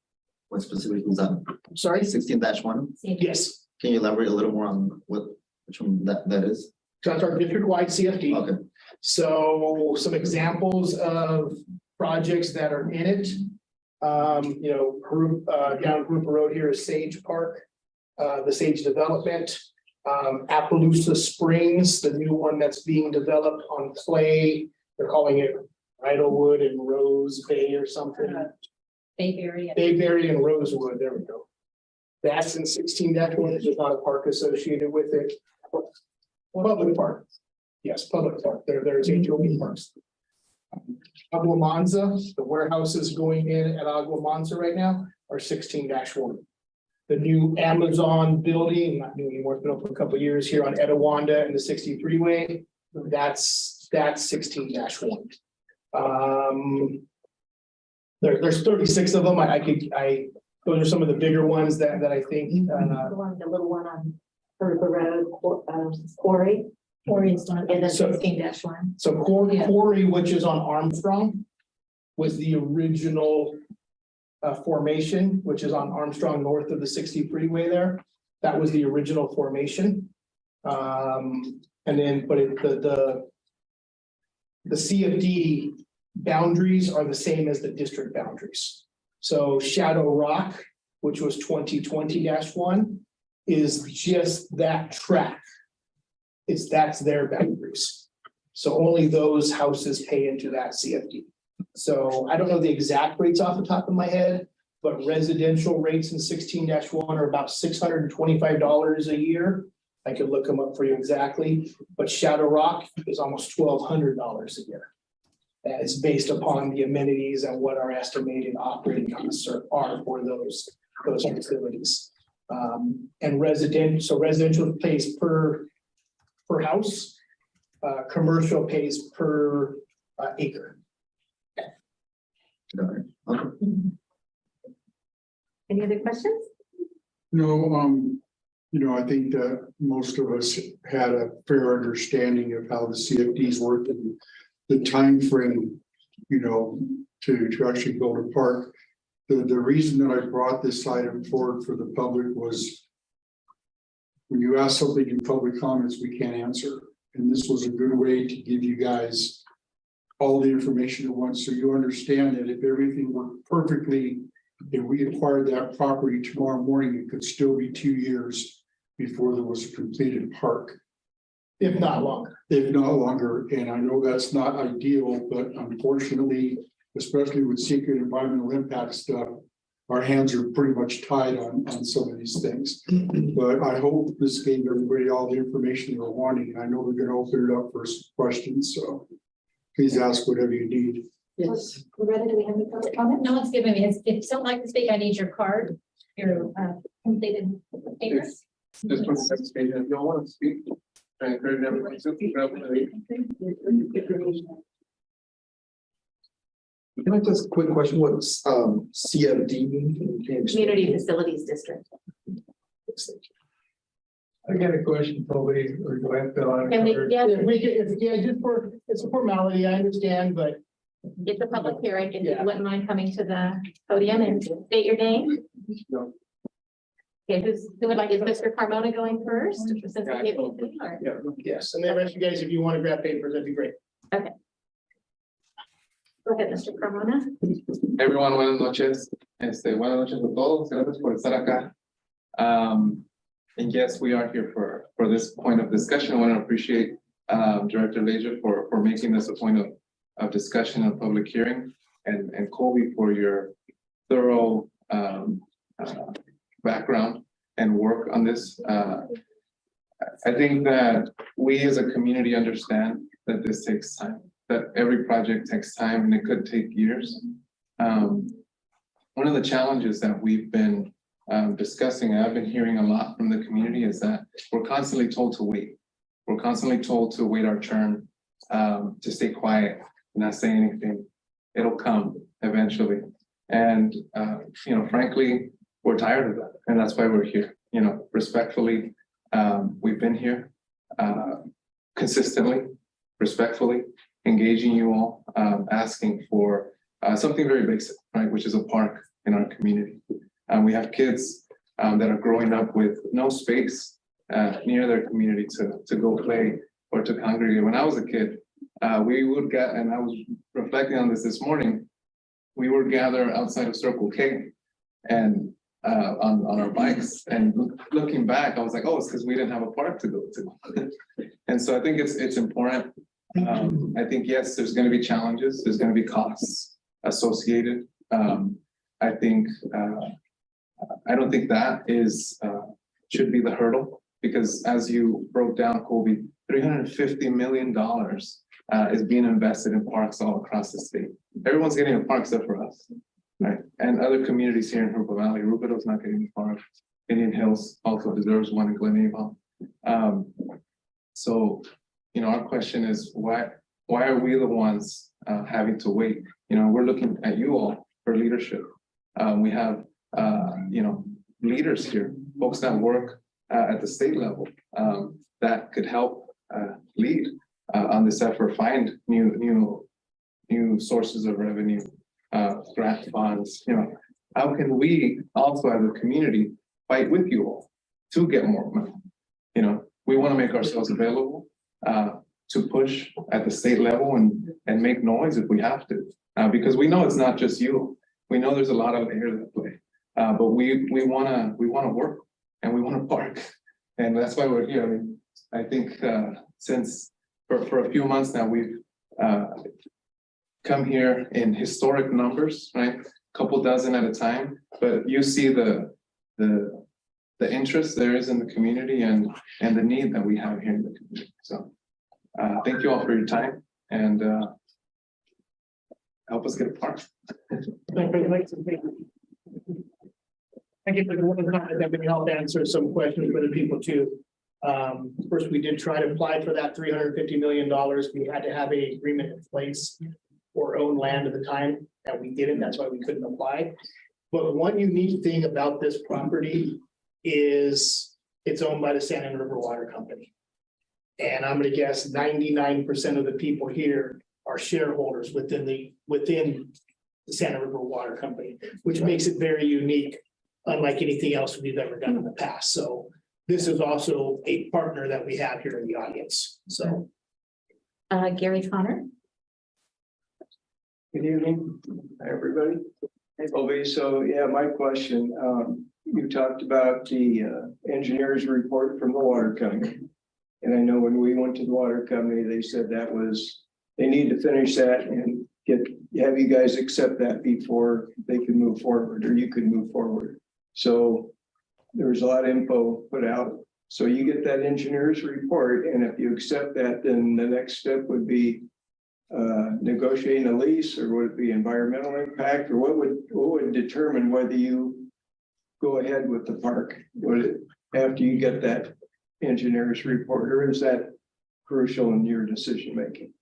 What specific was that?
Sorry?
16-1.
Yes,
Can you elaborate a little more on which one that is?
so that's our district-wide CFD.
Okay.
So some examples of projects that are in it. Down Group Road here is Sage Park, the Sage development. Appaloosa Springs, the new one that's being developed on Clay. They're calling it Idlewood and Rose Bay or something.
Bayberry.
Bayberry and Rosewood, there we go. That's in 16-1, there's not a park associated with it. Public park. Yes, public park, there's HOA parks. Agua Monza, the warehouses going in at Agua Monza right now are 16-1. The new Amazon building, not new anymore, it's been open for a couple of years here on Etowanda and the 63 way. That's 16-1. There's 36 of them. Those are some of the bigger ones that I think,
The little one on Hurba Road, Quarry.
Quarry is one, and then
So-
16-1.
so Quarry, which is on Armstrong, was the original formation, which is on Armstrong north of the 60 freeway there. That was the original formation. And then, but the CFD boundaries are the same as the district boundaries. So Shadow Rock, which was 2020-1, is just that track. That's their boundaries. So only those houses pay into that CFD. So I don't know the exact rates off the top of my head, but residential rates in 16-1 are about $625 a year. I could look them up for you exactly, but Shadow Rock is almost $1,200 a year. It's based upon the amenities and what our estimated operating costs are for those facilities. And residential pays per house. Commercial pays per acre.
Any other questions?
No, I think that most of us had a fair understanding of how the CFDs work and the time frame, to actually build a park. The reason that I brought this item forward for the public was when you ask something in public comments, we can't answer. And this was a good way to give you guys all the information at once, so you understand that if everything worked perfectly, if we acquired that property tomorrow morning, it could still be 2 years before there was a completed park,
If not longer.
if not longer. And I know that's not ideal, but unfortunately, especially with secret environmental impact stuff, our hands are pretty much tied on some of these things. But I hope this gave everybody all the information they were wanting. And I know we're going to open it up for some questions, so please ask whatever you need.
Yes.
Loretta, do we have any public comment?
No one's giving me, if someone like to speak, I need your card, your completed papers.
Just one second, if you want to speak, I encourage everyone to keep up with it.
Can I just quick question, what's CFD mean?
Community Facilities District.
I got a question, probably, or do I have to fill out?
Can we, yeah,
If we could, it's a formality, I understand, but
it's a public hearing, if you
Yeah.
wouldn't mind coming to the podium and state your name.
No.
Okay, who would like, is Mr. Carmona going first? Since he gave me the card?
yes, and the rest of you guys, if you want to grab papers, that'd be great.
Go ahead, Mr. Carmona.
Everyone, buenas noches. Buenas noches a todos. Gracias por estar acá. And yes, we are here for this point of discussion. I want to appreciate Director Leisure for making this a point of discussion and public hearing, and Colby for your thorough background and work on this. I think that we as a community understand that this takes time, that every project takes time and it could take years. One of the challenges that we've been discussing, and I've been hearing a lot from the community, is that we're constantly told to wait. We're constantly told to wait our turn, to stay quiet, not say anything. It'll come eventually. And, frankly, we're tired of that. And that's why we're here, respectfully. We've been here consistently, respectfully, engaging you all, asking for something very basic, right, which is a park in our community. We have kids that are growing up with no space near their community to go play or to congregate. When I was a kid, we would get, and I was reflecting on this morning, we would gather outside of Circle K and on our bikes, and looking back, I was like, oh, it's because we didn't have a park to go to. And so I think it's important. I think, yes, there's going to be challenges. There's going to be costs associated. I think, I don't think that should be the hurdle, because as you broke down, Colby, $350 million is being invested in parks all across the state. Everyone's getting a park except for us, right? And other communities here in Hoopa Valley. Rubidoux not getting a park. Indian Hills also deserves one in Glen Avon. So, our question is, why are we the ones having to wait? We're looking at you all for leadership. We have, leaders here, folks that work at the state level that could help lead on this effort, find new sources of revenue, grant funds. How can we also as a community fight with you all to get more money? We want to make ourselves available to push at the state level and make noise if we have to, because we know it's not just you. We know there's a lot of layers at play, but we want to work and we want to park, and that's why we're here. I think since for a few months now, we've come here in historic numbers, right? Couple dozen at a time, but you see the interest there is in the community and the need that we have here in the community. So thank you all for your time, and
help us get a park.
Thank you for the one that we help answer some questions for the people too. First, we did try to apply for that $350 million. We had to have an agreement in place or own land at the time, and we didn't. That's why we couldn't apply. But one unique thing about this property is it's owned by the San Ana River Water Company. And I'm gonna guess 99% of the people here are shareholders within the Santa River Water Company, which makes it very unique, unlike anything else we've ever done in the past. So this is also a partner that we have here in the audience. So
Gary Connor.
Good evening, everybody. Hey, Bobby. So yeah, my question, you talked about the engineer's report from the water company. And I know when we went to the water company, they said that was, they need to finish that and have you guys accept that before they can move forward, or you could move forward. So there was a lot of info put out. So you get that engineer's report, and if you accept that, then the next step would be negotiating a lease, or would it be environmental impact, or what would determine whether you go ahead with the park? Would it, after you get that engineer's report, or is that crucial in your decision making?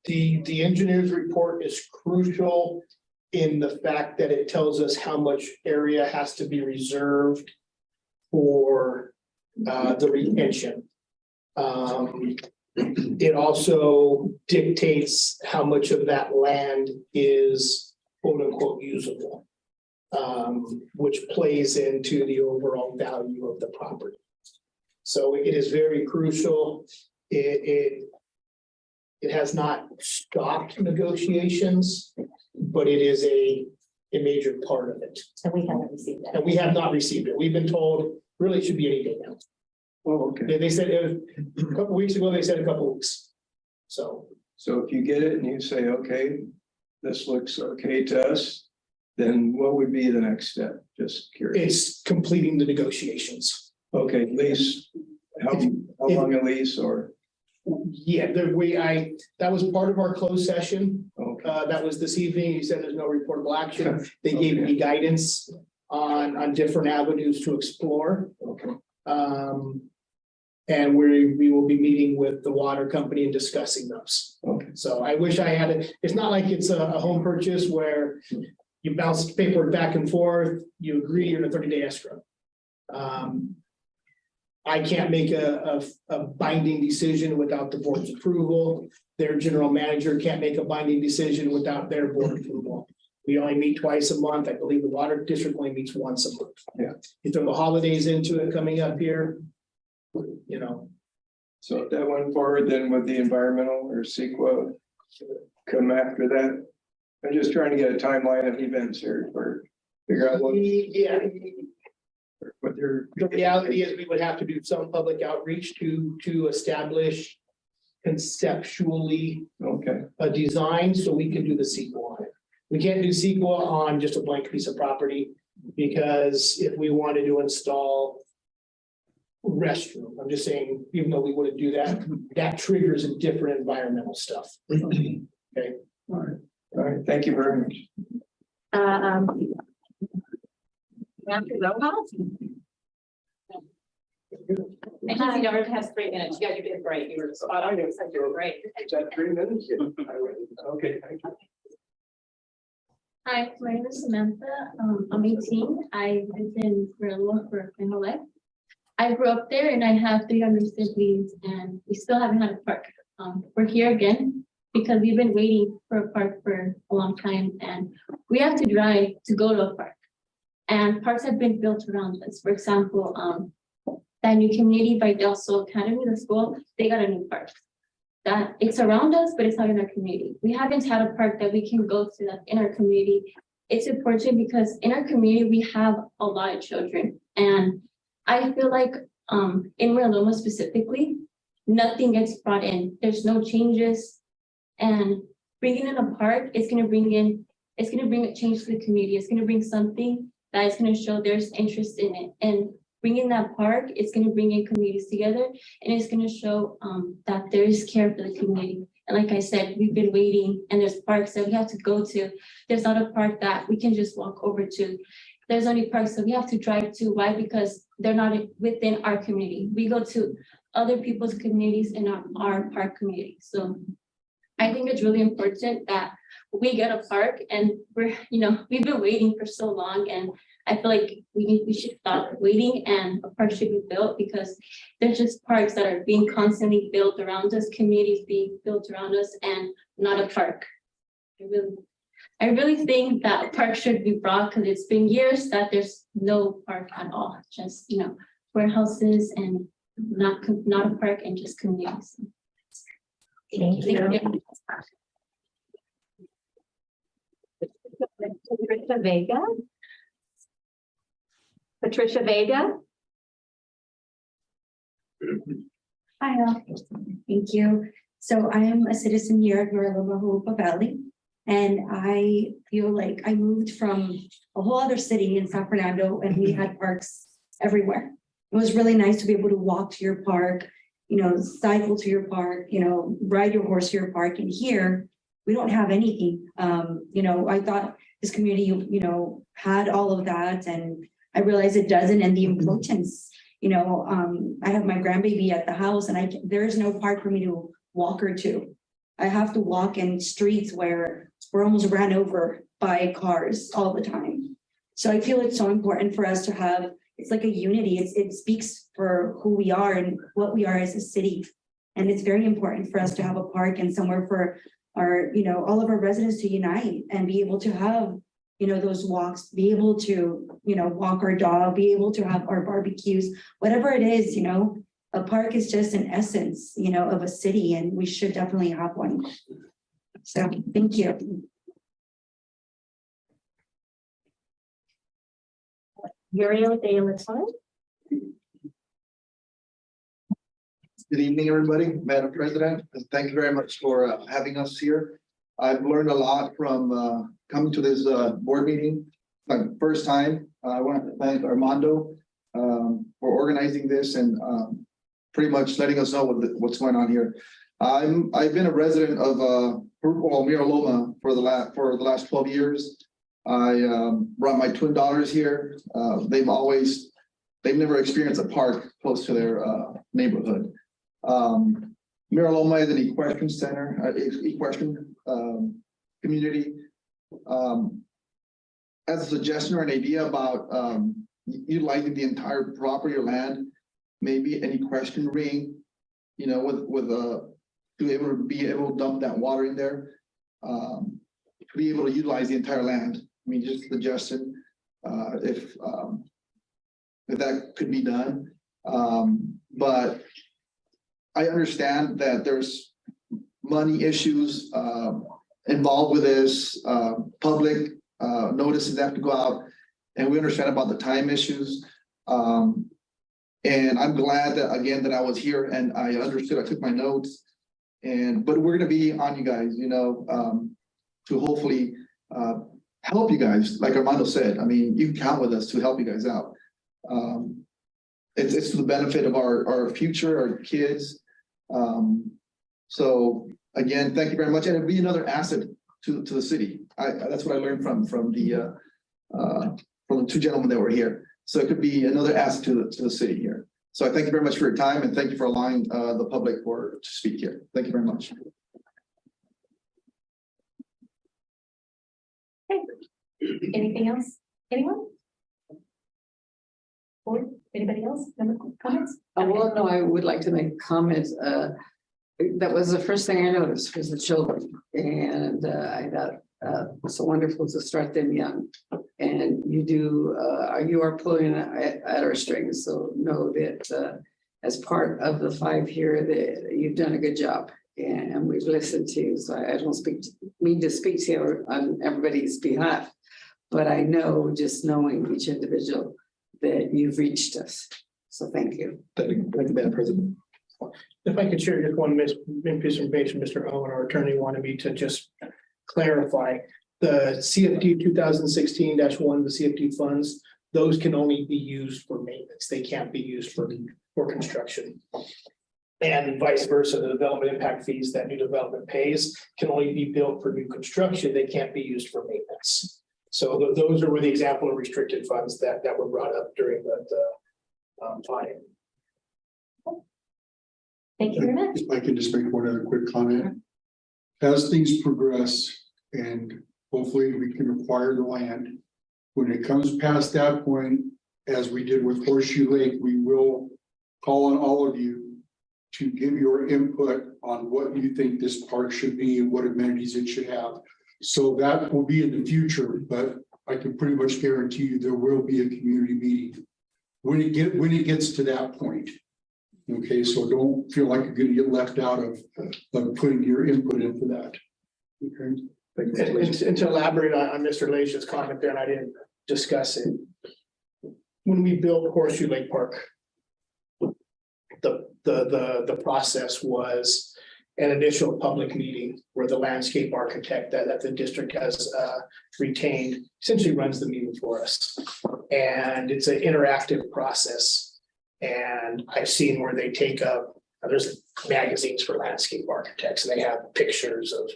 the engineer's report is crucial in the fact that it tells us how much area has to be reserved for the retention. It also dictates how much of that land is quote unquote usable, which plays into the overall value of the property. So it is very crucial. It has not stopped negotiations, but it is a major part of it.
And we haven't received that.
And we have not received it. We've been told really it should be any day now.
Oh, okay.
They said it was, a couple weeks ago, they said a couple weeks. So
So if you get it and you say, okay, this looks okay to us, then what would be the next step? Just curious.
it's completing the negotiations.
Okay, lease, how long a lease, or,
Yeah, that was part of our closed session.
okay,
That was this evening. You said there's no reportable action. They gave me guidance on different avenues to explore.
okay,
And we will be meeting with the water company and discussing those.
okay.
So I wish I had it. It's not like it's a home purchase where you bounce paperwork back and forth, you agree, you're in a 30-day escrow. I can't make a binding decision without the board's approval. Their general manager can't make a binding decision without their board approval. We only meet twice a month. I believe the water district only meets once a month.
Yeah.
You throw the holidays into it coming up here, you know.
So if that went forward, then would the environmental or CEQA come after that? I'm just trying to get a timeline of events here for figure out
Yeah,
what they're.
the reality is we would have to do some public outreach to establish conceptually
Okay,
a design so we can do the sequel on it. We can't do sequel on just a blank piece of property because if we wanted to install restroom, I'm just saying, even though we wouldn't do that, that triggers a different environmental stuff. Okay.
all right, thank you very much.
Agency government has 3 minutes. You guys did great. You were spot on. You said you were great.
Is that 3 minutes? Okay, thank you.
Hi, my name is Samantha. I'm 18. I lived in Maryland for my whole life. I grew up there and I have 3 younger siblings and we still haven't had a park. We're here again because we've been waiting for a park for a long time and we have to drive to go to a park. And parks have been built around us. For example, that new community by Del Sol Academy, the school, they got a new park. That it's around us, but it's not in our community. We haven't had a park that we can go to that in our community. It's important because in our community, we have a lot of children. And I feel like in Mariloma specifically, nothing gets brought in. There's no changes. And bringing in a park is going to bring a change to the community. It's going to bring something that is going to show there's interest in it. And bringing that park is going to bring in communities together and it's going to show that there is care for the community. And like I said, we've been waiting and there's parks that we have to go to. There's not a park that we can just walk over to. There's only parks that we have to drive to. Why? Because they're not within our community. We go to other people's communities in our park community. So I think it's really important that we get a park and we've been waiting for so long, and I feel like we should stop waiting and a park should be built, because there's just parks that are being constantly built around us, communities being built around us, and not a park. I really think that a park should be brought, because it's been years that there's no park at all, just, warehouses and not a park and just communities.
Thank you. Patricia Vega. Patricia Vega.
Hi, all. Thank you. So I am a citizen here at Yorba Huupa Valley. And I feel like I moved from a whole other city in San Fernando, and we had parks everywhere. It was really nice to be able to walk to your park, cycle to your park, ride your horse to your park. And here, we don't have anything. I thought this community, had all of that, and I realized it doesn't, and the importance, I have my grandbaby at the house, and there is no park for me to walk her to. I have to walk in streets where we're almost ran over by cars all the time. So I feel it's so important for us to have, it's like a unity. It speaks for who we are and what we are as a city. And it's very important for us to have a park and somewhere for our, all of our residents to unite and be able to have, those walks, be able to, walk our dog, be able to have our barbecues, whatever it is, a park is just an essence, of a city, and we should definitely have one. So, thank you.
Uriel de la Torre.
Good evening, everybody, Madam President, and thank you very much for having us here. I've learned a lot from coming to this board meeting. My first time. I want to thank Armando for organizing this and pretty much letting us know what's going on here. I've been a resident of Mira Loma for the last 12 years. I brought my twin daughters here. They've never experienced a park close to their neighborhood. Mira Loma is an equestrian center, equestrian community. As a suggestion or an idea about utilizing the entire property or land, maybe an equestrian ring, to be able to dump that water in there, to be able to utilize the entire land. I mean, just a suggestion, if that could be done. But I understand that there's money issues involved with this, public notices have to go out, and we understand about the time issues. And I'm glad that, again, that I was here and I understood, I took my notes. But we're gonna be on you guys, to hopefully help you guys, like Armando said. I mean, you can count with us to help you guys out. It's to the benefit of our future, our kids. So again, thank you very much. And it'll be another asset to the city. That's what I learned from the two gentlemen that were here. So it could be another asset to the city here. So I thank you very much for your time, and thank you for allowing the public to speak here. Thank you very much.
Okay. Anything else? Anyone? Board? Anybody else? Comments?
Well, no, I would like to make a comment. That was the first thing I noticed was the children, and I thought it's so wonderful to start them young. And you are pulling at our strings. So know that as part of the 5 here, that you've done a good job, and we've listened to you. So I don't mean to speak to you on everybody's behalf, but I know, just knowing each individual, that you've reached us. So thank you.
Thank you, Madam President.
If I could share just one piece of information, Mr. Owen, our attorney, wanted me to just clarify. The CFD 2016-1, the CFD funds, those can only be used for maintenance. They can't be used for construction. And vice versa, the development impact fees that new development pays can only be built for new construction. They can't be used for maintenance. So those were the example of restricted funds that were brought up during the audit.
Thank you very much.
If I can just make one other quick comment. As things progress and hopefully we can acquire the land, when it comes past that point, as we did with Horseshoe Lake, we will call on all of you to give your input on what you think this park should be and what amenities it should have. So that will be in the future, but I can pretty much guarantee you there will be a community meeting when it gets to that point. Okay, so don't feel like you're gonna get left out of putting your input into that. Okay.
And to elaborate on Mr. Leish's comment there, and I didn't discuss it. When we built Horseshoe Lake Park, the process was an initial public meeting where the landscape architect that the district has retained essentially runs the meeting for us. And it's an interactive process. And I've seen where they take up, there's magazines for landscape architects, and they have pictures of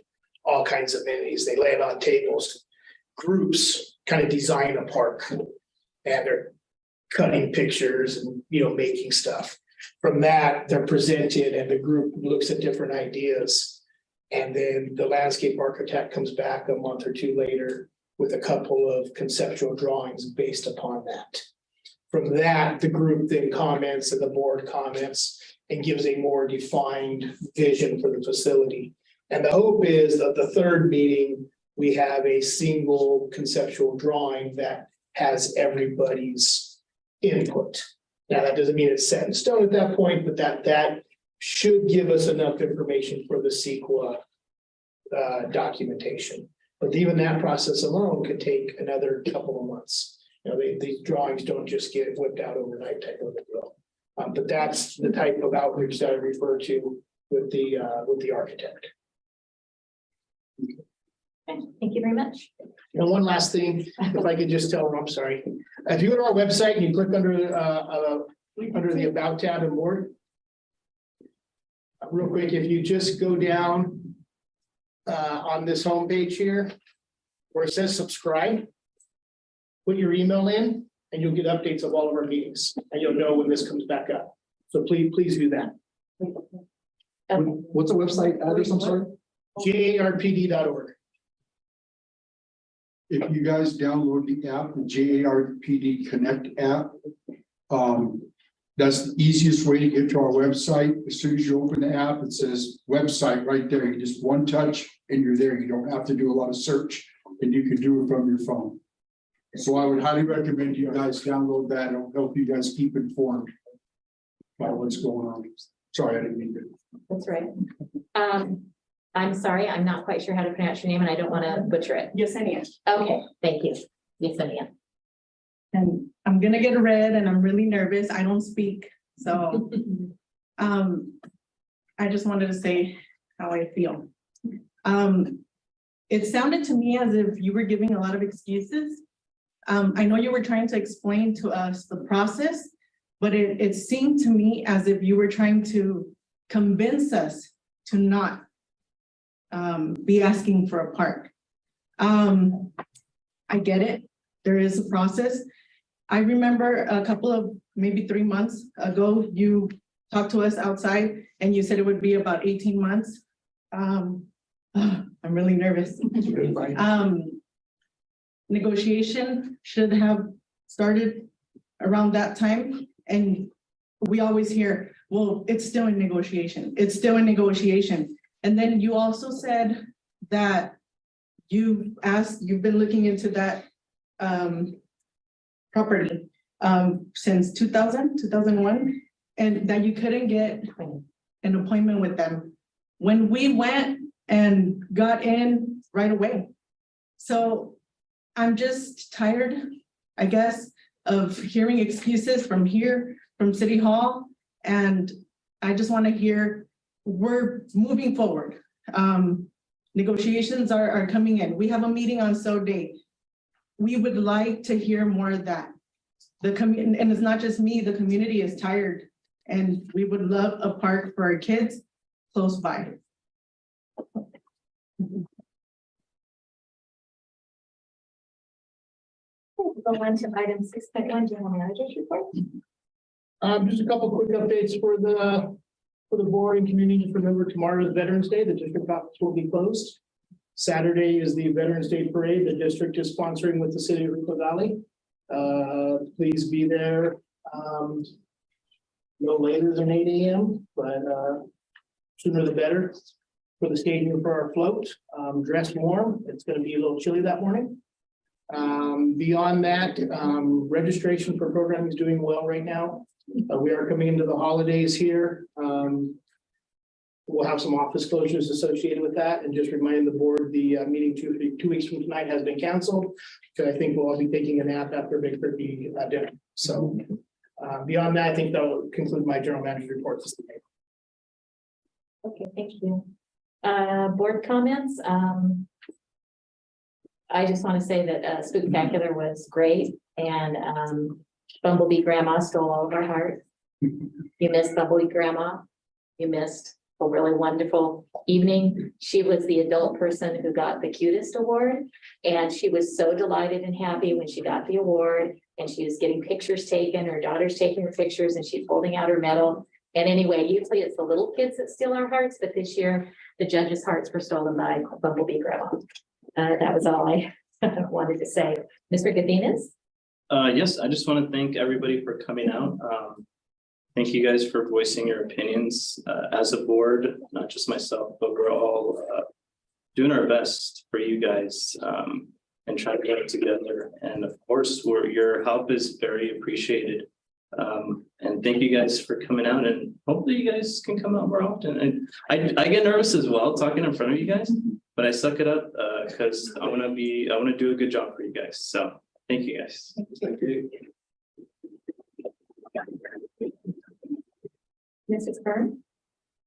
all kinds of amenities. They lay it on tables. Groups kind of design a park, and they're cutting pictures and, making stuff. From that, they're presented and the group looks at different ideas. And then the landscape architect comes back a month or two later with a couple of conceptual drawings based upon that. From that, the group then comments and the board comments and gives a more defined vision for the facility. And the hope is that the third meeting, we have a single conceptual drawing that has everybody's input. Now, that doesn't mean it's set in stone at that point, but that should give us enough information for the CEQA documentation. But even that process alone could take another couple of months. These drawings don't just get whipped out overnight type of deal. But that's the type of outreach that I refer to with the architect.
Thank you very much.
And one last thing, if I could just tell, I'm sorry. If you go to our website and you click under the About tab and more. Real quick, if you just go down on this homepage here, where it says subscribe, put your email in, and you'll get updates of all of our meetings, and you'll know when this comes back up. So please do that.
What's the website address? I'm sorry.
JARPD.org.
If you guys download the app, the JARPD Connect app, that's the easiest way to get to our website. As soon as you open the app, it says website right there. You just one touch and you're there. You don't have to do a lot of search, and you can do it from your phone. So I would highly recommend you guys download that. It'll help you guys keep informed about what's going on. Sorry, I didn't mean to.
That's right. I'm sorry, I'm not quite sure how to pronounce your name and I don't want to butcher it.
Yesenia.
Okay, thank you. Yesenia.
And I'm gonna get red and I'm really nervous. I don't speak, so. I just wanted to say how I feel. It sounded to me as if you were giving a lot of excuses. I know you were trying to explain to us the process, but it seemed to me as if you were trying to convince us to not be asking for a park. I get it. There is a process. I remember a couple of maybe 3 months ago, you talked to us outside and you said it would be about 18 months. I'm really nervous. Negotiation should have started around that time. And we always hear, well, it's still in negotiation. It's still in negotiation. And then you also said that you've been looking into that property since 2001, and that you couldn't get an appointment with them when we went and got in right away. So I'm just tired, I guess, of hearing excuses from here, from City Hall. And I just want to hear, we're moving forward. Negotiations are coming in. We have a meeting on so date. We would like to hear more of that. And it's not just me, the community is tired and we would love a park for our kids close by.
Go on to item 6.1, general manager's report.
Just a couple quick updates for the board and community. Just remember, tomorrow is Veterans Day. The district office will be closed. Saturday is the Veterans Day Parade. The district is sponsoring with the city of Rico Valley. Please be there. No later than 8 AM, but sooner the better. For the staging for our float, dress warm. It's going to be a little chilly that morning. Beyond that, registration for programming is doing well right now. We are coming into the holidays here. We'll have some office closures associated with that, and just reminding the board, the meeting 2 weeks from tonight has been canceled. Because I think we'll all be taking a nap after a big turkey dinner. So beyond that, I think that'll conclude my general manager report this evening.
Okay, thank you. Board comments. I just want to say that Spooktacular was great, and Bumblebee Grandma stole all of our hearts. You missed Bumblebee Grandma. You missed a really wonderful evening. She was the adult person who got the cutest award, and she was so delighted and happy when she got the award, and she was getting pictures taken. Her daughter's taking her pictures, and she's holding out her medal. And anyway, usually it's the little kids that steal our hearts, but this year the judges' hearts were stolen by Bumblebee Grandma. That was all I wanted to say. Mr. Cadenas?
Yes, I just want to thank everybody for coming out. Thank you guys for voicing your opinions as a board, not just myself, but we're all doing our best for you guys and trying to get it together. And of course, your help is very appreciated. And thank you guys for coming out, and hopefully you guys can come out more often. And I get nervous as well talking in front of you guys, but I suck it up because I want to do a good job for you guys. So thank you guys.
Thank you.
Mrs. Byrne?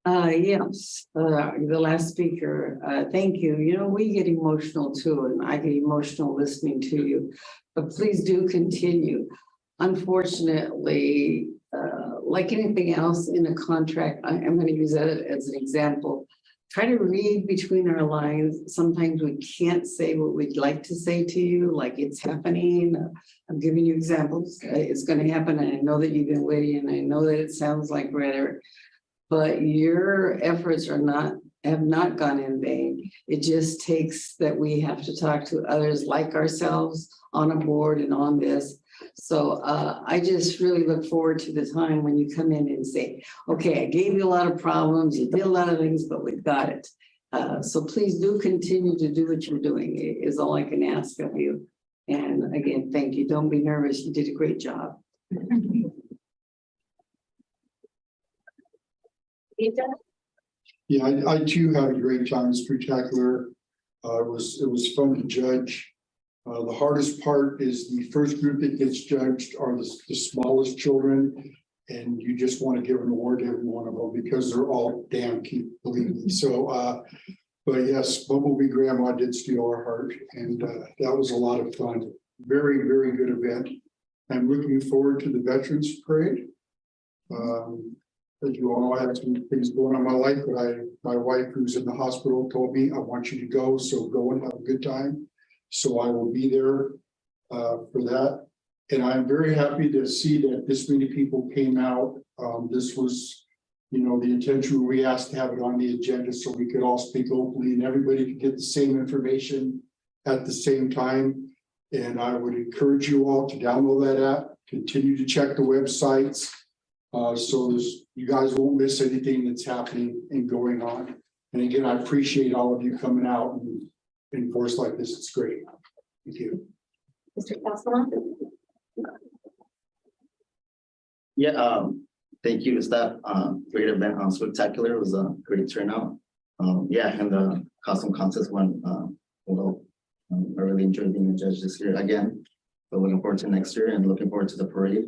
Yes, the last speaker, thank you. You know, we get emotional too, and I get emotional listening to you, but please do continue. Unfortunately, like anything else in a contract, I'm going to use that as an example. Try to read between our lines. Sometimes we can't say what we'd like to say to you, like it's happening. I'm giving you examples. It's going to happen, and I know that you've been waiting, and I know that it sounds like rhetoric, but your efforts have not gone in vain. It just takes that we have to talk to others like ourselves on a board and on this. So I just really look forward to the time when you come in and say, okay, I gave you a lot of problems, you did a lot of things, but we've got it. So please do continue to do what you're doing is all I can ask of you. And again, thank you. Don't be nervous. You did a great job.
Yeah, I too had a great time. It's spectacular. It was fun to judge. The hardest part is the first group that gets judged are the smallest children. And you just want to give an award to every one of them because they're all damn cute, believe me. So, but yes, Bumblebee Grandma did steal our heart, and that was a lot of fun. Very, very good event. I'm looking forward to the Veterans Parade. As you all know, I have some things going on in my life, but my wife, who's in the hospital, told me, I want you to go, so go and have a good time. So I will be there for that. And I'm very happy to see that this many people came out. This was, the intention. We asked to have it on the agenda so we could all speak openly and everybody could get the same information at the same time. And I would encourage you all to download that app, continue to check the websites. So you guys won't miss anything that's happening and going on. And again, I appreciate all of you coming out and enforce like this. It's great. Thank you.
Mr. Castellan?
Yeah, thank you, staff. Great event, spectacular. It was a great turnout. Yeah, and the costume contest went well. I really enjoyed being a judge this year again. So looking forward to next year and looking forward to the parade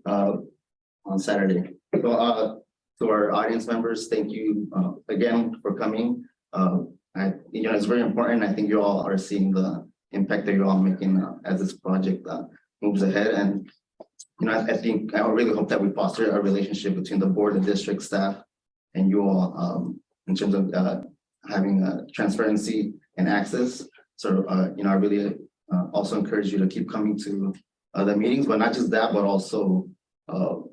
on Saturday. So to our audience members, thank you again for coming. It's very important. I think you all are seeing the impact that you're all making as this project moves ahead. And I think, I really hope that we foster a relationship between the board, the district staff, and you all, in terms of, having transparency and access. So, I really, also encourage you to keep coming to, the meetings, but not just that, but also,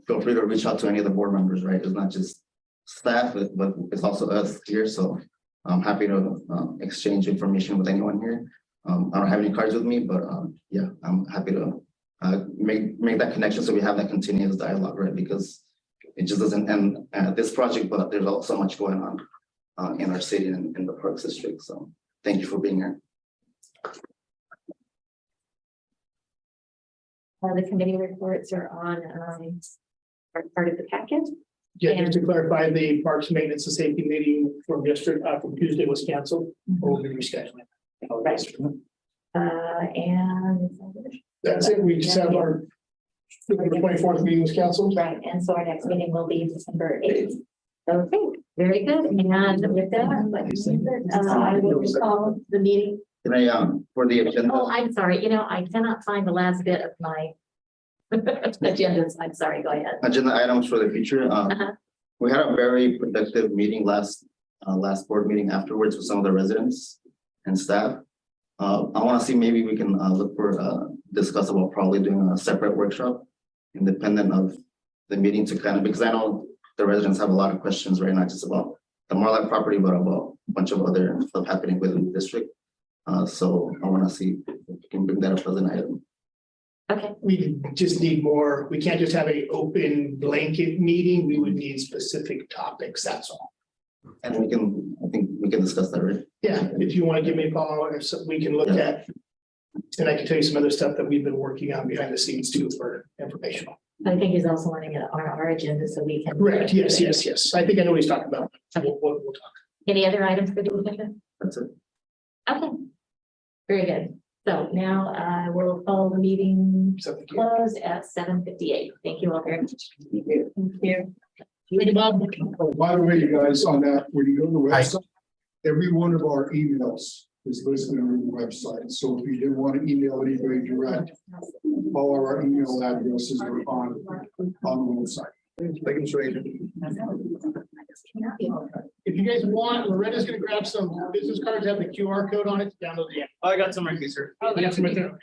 feel free to reach out to any of the board members, right? It's not just staff, but it's also us here, so I'm happy to, exchange information with anyone here. I don't have any cards with me, but, yeah, I'm happy to, make that connection so we have that continuous dialogue, right? Because it just doesn't end at this project, but there's also so much going on in our city and in the Parks District. So thank you for being here.
The committee reports are on, are part of the packet.
Yeah, just to clarify, the Parks Maintenance and Safety meeting from district, from Tuesday was canceled. We'll be rescheduling.
Right. And
That's it. We just have our the 24th meeting was canceled.
right, and so our next meeting will be December 8th. Okay, very good. And with that, I will call the meeting.
Can I, for the agenda?
Oh, I'm sorry, I cannot find the last bit of my agendas. I'm sorry, go ahead.
Agenda items for the future.
Uh-huh.
We had a very productive meeting last board meeting afterwards with some of the residents and staff. I want to see maybe we can look for discuss about probably doing a separate workshop independent of the meeting to kind of, because I know the residents have a lot of questions, right? Not just about the Marlac property, but about a bunch of other stuff happening within the district. So I want to see if we can bring that up as an item.
Okay,
We just need more. We can't just have an open blanket meeting. We would need specific topics. That's all.
And I think we can discuss that, right?
Yeah, if you want to give me a call, or so we can look at. And I can tell you some other stuff that we've been working on behind the scenes too for informational.
I think he's also wanting it on our agenda so we can.
Correct. Yes. I think I know what he's talking about. We'll talk.
Any other items for the agenda?
That's it.
Okay. Very good. So now I will call the meeting closed at 7:58. Thank you all very much.
Thank you, Bob.
Oh, by the way, you guys, on that, when you go to the website, every one of our emails is listed on the website. So if you didn't want to email anybody direct, all of our email addresses are on the website.
Making sure.
If you guys want, Loretta's gonna grab some business cards, have the QR code on it to download the app.
I got some right here, sir.
I got some right there.